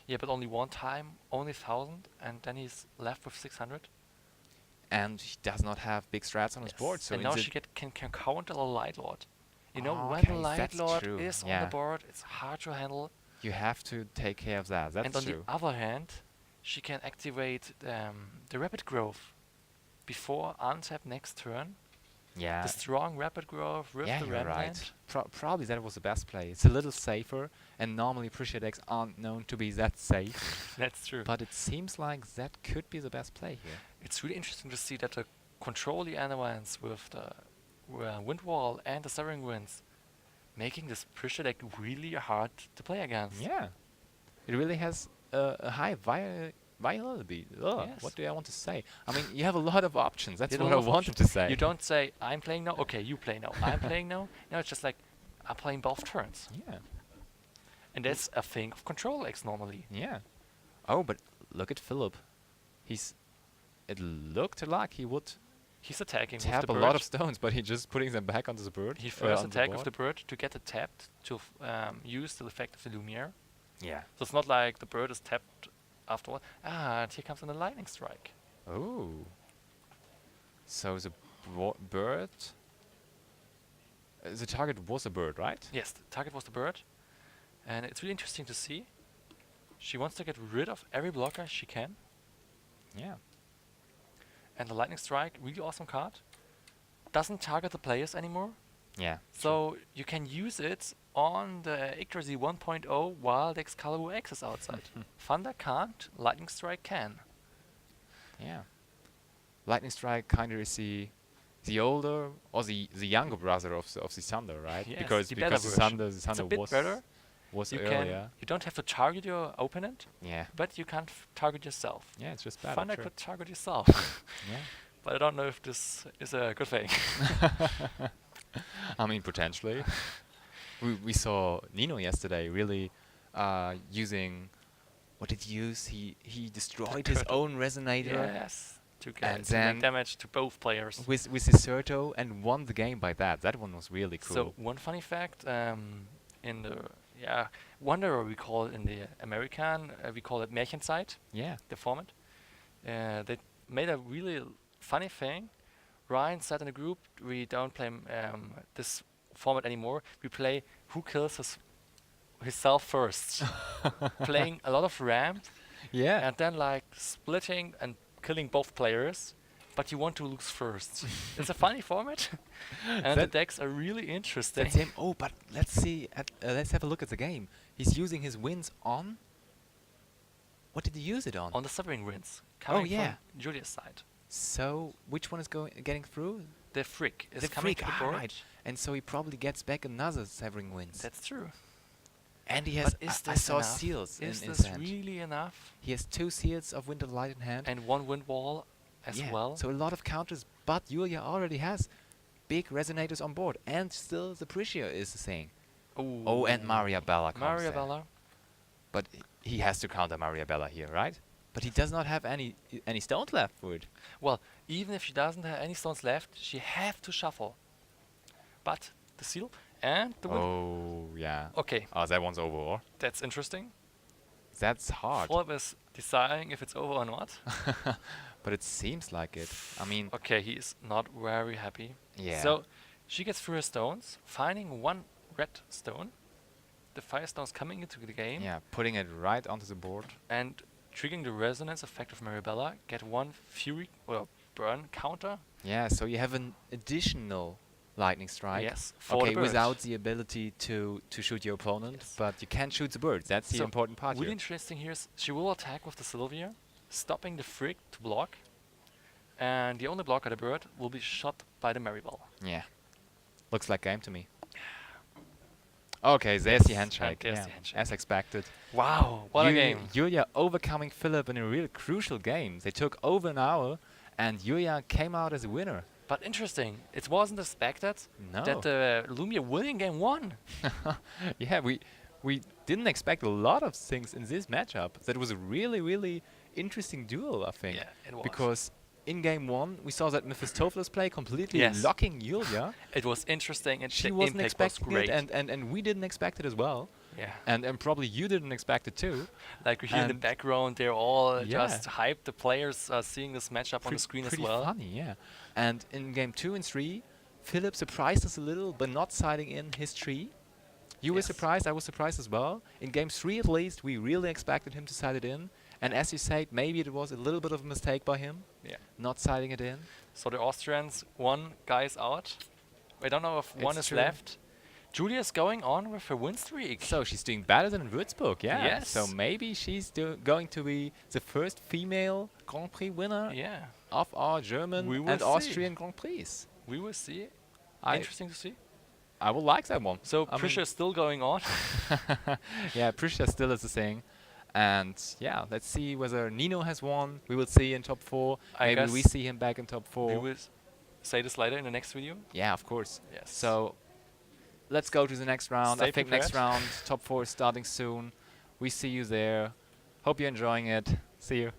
Speaker 1: Yeah, but only one time, only 1,000, and then he's left with 600.
Speaker 2: And he does not have big strats on his board, so
Speaker 1: and
Speaker 2: in
Speaker 1: now
Speaker 2: the
Speaker 1: she can counter the Light Lord. You know, when
Speaker 2: Okay,
Speaker 1: the Light
Speaker 2: that's
Speaker 1: Lord
Speaker 2: true,
Speaker 1: is on
Speaker 2: yeah.
Speaker 1: the board, it's hard to handle.
Speaker 2: you have to take care of that. That's
Speaker 1: And on
Speaker 2: true.
Speaker 1: the other hand, she can activate the Rapid Growth before untap next turn.
Speaker 2: Yeah.
Speaker 1: The strong Rapid Growth with
Speaker 2: Yeah,
Speaker 1: the
Speaker 2: you're
Speaker 1: Remnant.
Speaker 2: right. Probably that was the best play. It's a little safer, and normally Prussia decks aren't known to be that safe.
Speaker 1: That's true.
Speaker 2: But it seems like that could be the best play here.
Speaker 1: It's really interesting to see that the control the Alliance with the Wind Wall and the Severing Winds, making this pressure deck really hard to play against.
Speaker 2: Yeah. It really has a high viability. Ugh,
Speaker 1: Yes.
Speaker 2: what do I want to say? I mean, you have a lot of options. That's
Speaker 1: You have
Speaker 2: what
Speaker 1: a
Speaker 2: I
Speaker 1: lot of
Speaker 2: wanted to say.
Speaker 1: You don't say, I'm playing now, okay, you play now, I'm playing now. No, it's just like, I'm playing both turns.
Speaker 2: Yeah.
Speaker 1: And that's a thing of control decks normally.
Speaker 2: Yeah. Oh, but look at Philip. It looked like he would
Speaker 1: He's attacking with
Speaker 2: tap
Speaker 1: the
Speaker 2: a
Speaker 1: bird.
Speaker 2: lot of stones, but he just putting them back onto the bird.
Speaker 1: He first
Speaker 2: on the
Speaker 1: attack with
Speaker 2: board.
Speaker 1: the bird to get it tapped to use the effect of the Lumiere.
Speaker 2: Yeah.
Speaker 1: So it's not like the bird is tapped afterward. Ah, and here comes in the lightning strike.
Speaker 2: Oh. So the bird. The target was a bird, right?
Speaker 1: Yes, the target was the bird. And it's really interesting to see. She wants to get rid of every blocker she can.
Speaker 2: Yeah.
Speaker 1: And the lightning strike, really awesome card. Doesn't target the players anymore.
Speaker 2: Yeah.
Speaker 1: So you can use it on the Yggdrasil 1.0 while the Excalibur X is outside. Thunder can't, Lightning Strike can.
Speaker 2: Yeah. Lightning strike kind of is the older or the younger brother of the Thunder, right?
Speaker 1: Yes,
Speaker 2: because
Speaker 1: the
Speaker 2: because
Speaker 1: better
Speaker 2: the
Speaker 1: It's
Speaker 2: Thunder
Speaker 1: a bit better.
Speaker 2: was
Speaker 1: You
Speaker 2: earlier.
Speaker 1: don't have to target your opponent,
Speaker 2: Yeah.
Speaker 1: but you can't target yourself.
Speaker 2: Yeah, it's just better.
Speaker 1: Thunder
Speaker 2: true.
Speaker 1: could target yourself.
Speaker 2: Yeah.
Speaker 1: But I don't know if this is a good thing.
Speaker 2: I mean, potentially. we saw Nino yesterday really using. What did he use? He destroyed his
Speaker 1: turtle.
Speaker 2: own resonator
Speaker 1: Yes. To
Speaker 2: And
Speaker 1: to
Speaker 2: then
Speaker 1: make damage to both players.
Speaker 2: with his Certo and won the game by that. That one was really cool.
Speaker 1: So one funny fact, in the Wanderer we call it in the American, we call it Märchenzeit,
Speaker 2: yeah.
Speaker 1: the format. They made a really funny thing. Ryan said in the group, we don't play this format anymore. We play who kills himself first, playing a lot of ramp
Speaker 2: Yeah.
Speaker 1: and then like splitting and killing both players. But you want to lose first. It's a funny format, and the
Speaker 2: That-
Speaker 1: decks are really interesting.
Speaker 2: That's him. Oh, but let's see. Let's have a look at the game. He's using his wins on. What did he use it on?
Speaker 1: On the Severing Winds, coming
Speaker 2: yeah.
Speaker 1: from Julia's side.
Speaker 2: So which one is getting through?
Speaker 1: The Frick is
Speaker 2: The
Speaker 1: coming
Speaker 2: Freak,
Speaker 1: to the board.
Speaker 2: right. And so he probably gets back another Severing Winds.
Speaker 1: That's true.
Speaker 2: And he has.
Speaker 1: But is
Speaker 2: I
Speaker 1: this
Speaker 2: saw
Speaker 1: enough?
Speaker 2: seals
Speaker 1: Is
Speaker 2: in
Speaker 1: this
Speaker 2: his hand.
Speaker 1: really enough?
Speaker 2: He has 2 seals of Winter Light in hand.
Speaker 1: And one wind wall as
Speaker 2: Yeah,
Speaker 1: well.
Speaker 2: So a lot of counters, but Julia already has big resonators on board, and still the Prussia is the same.
Speaker 1: Ooh.
Speaker 2: Oh, and Maria Bella comes there.
Speaker 1: Bella.
Speaker 2: But he has to counter Maria Bella here, right? But he does not have any stones left for it.
Speaker 1: Well, even if she doesn't have any stones left, she have to shuffle. But the seal and the wind.
Speaker 2: Oh, yeah.
Speaker 1: Okay,
Speaker 2: Oh, that one's over. Or?
Speaker 1: that's interesting.
Speaker 2: That's hard.
Speaker 1: Flop is deciding if it's over or not.
Speaker 2: But it seems like it. I mean,
Speaker 1: Okay, he is not very happy.
Speaker 2: yeah.
Speaker 1: So she gets through her stones, finding one red stone. The fire stone's coming into the game
Speaker 2: yeah, putting it right onto the board.
Speaker 1: and triggering the resonance effect of Maribella. Get one fury or burn counter.
Speaker 2: Yeah, so you have an additional lightning strike.
Speaker 1: Yes, for the
Speaker 2: Okay,
Speaker 1: bird.
Speaker 2: without the ability to shoot your opponent,
Speaker 1: Yes.
Speaker 2: but you can shoot the bird. That's the
Speaker 1: So
Speaker 2: important part
Speaker 1: Really
Speaker 2: here.
Speaker 1: interesting here is she will attack with the Sylvia, stopping the Frick to block. And the only blocker, the bird, will be shot by the Maribel.
Speaker 2: Yeah. Looks like game to me. Okay, there's the
Speaker 1: Yes,
Speaker 2: handshake.
Speaker 1: and there's
Speaker 2: Yeah,
Speaker 1: the handshake.
Speaker 2: as expected.
Speaker 1: Wow, what a game.
Speaker 2: Julia overcoming Philip in a real crucial game. They took over an hour, and Julia came out as a winner.
Speaker 1: But interesting, it wasn't expected
Speaker 2: No.
Speaker 1: that the Lumia winning game 1.
Speaker 2: Yeah, we we didn't expect a lot of things in this matchup. That was a really, really interesting duel, I think.
Speaker 1: Yeah, it was.
Speaker 2: Because in game 1, we saw that Mephistopheles play completely
Speaker 1: Yes.
Speaker 2: locking Yulia.
Speaker 1: It was interesting and
Speaker 2: She
Speaker 1: the
Speaker 2: wasn't
Speaker 1: impact was
Speaker 2: expecting
Speaker 1: great.
Speaker 2: it, and we didn't expect it as well.
Speaker 1: Yeah.
Speaker 2: And probably you didn't expect it too.
Speaker 1: Like we hear in the
Speaker 2: And
Speaker 1: background, they're all
Speaker 2: Yeah.
Speaker 1: just hyped. The players are seeing this matchup on the screen as
Speaker 2: Pretty
Speaker 1: well.
Speaker 2: funny, yeah. And in game 2 and 3, Philip surprised us a little by not siding in his tree. You were
Speaker 1: Yes.
Speaker 2: surprised, I was surprised as well. In game 3 at least, we really expected him to side it in. And as you said, maybe it was a little bit of a mistake by him,
Speaker 1: Yeah.
Speaker 2: not siding it in.
Speaker 1: So the Austrians, one guy's out. I don't know if one
Speaker 2: It's
Speaker 1: is
Speaker 2: true.
Speaker 1: left. Julia's going on with her win streak.
Speaker 2: So she's doing better than in Würzburg, yeah.
Speaker 1: Yes.
Speaker 2: So maybe she's going to be the first female Grand Prix winner
Speaker 1: Yeah,
Speaker 2: of our German
Speaker 1: We will
Speaker 2: and
Speaker 1: see.
Speaker 2: Austrian Grand Prix.
Speaker 1: we will see.
Speaker 2: I
Speaker 1: Interesting to see.
Speaker 2: I will like that one.
Speaker 1: So
Speaker 2: I mean-
Speaker 1: pressure's still going on.
Speaker 2: Yeah, Prisha still is the thing. And yeah, let's see whether Nino has won. We will see in top 4.
Speaker 1: I
Speaker 2: Maybe we
Speaker 1: guess
Speaker 2: see him back in top
Speaker 1: we
Speaker 2: 4.
Speaker 1: will say this later in the next video.
Speaker 2: Yeah, of course.
Speaker 1: Yes.
Speaker 2: So let's go to the next round. I
Speaker 1: Stay
Speaker 2: think next
Speaker 1: prepared.
Speaker 2: round, top 4 is starting soon. We see you there. Hope you're enjoying it. See you.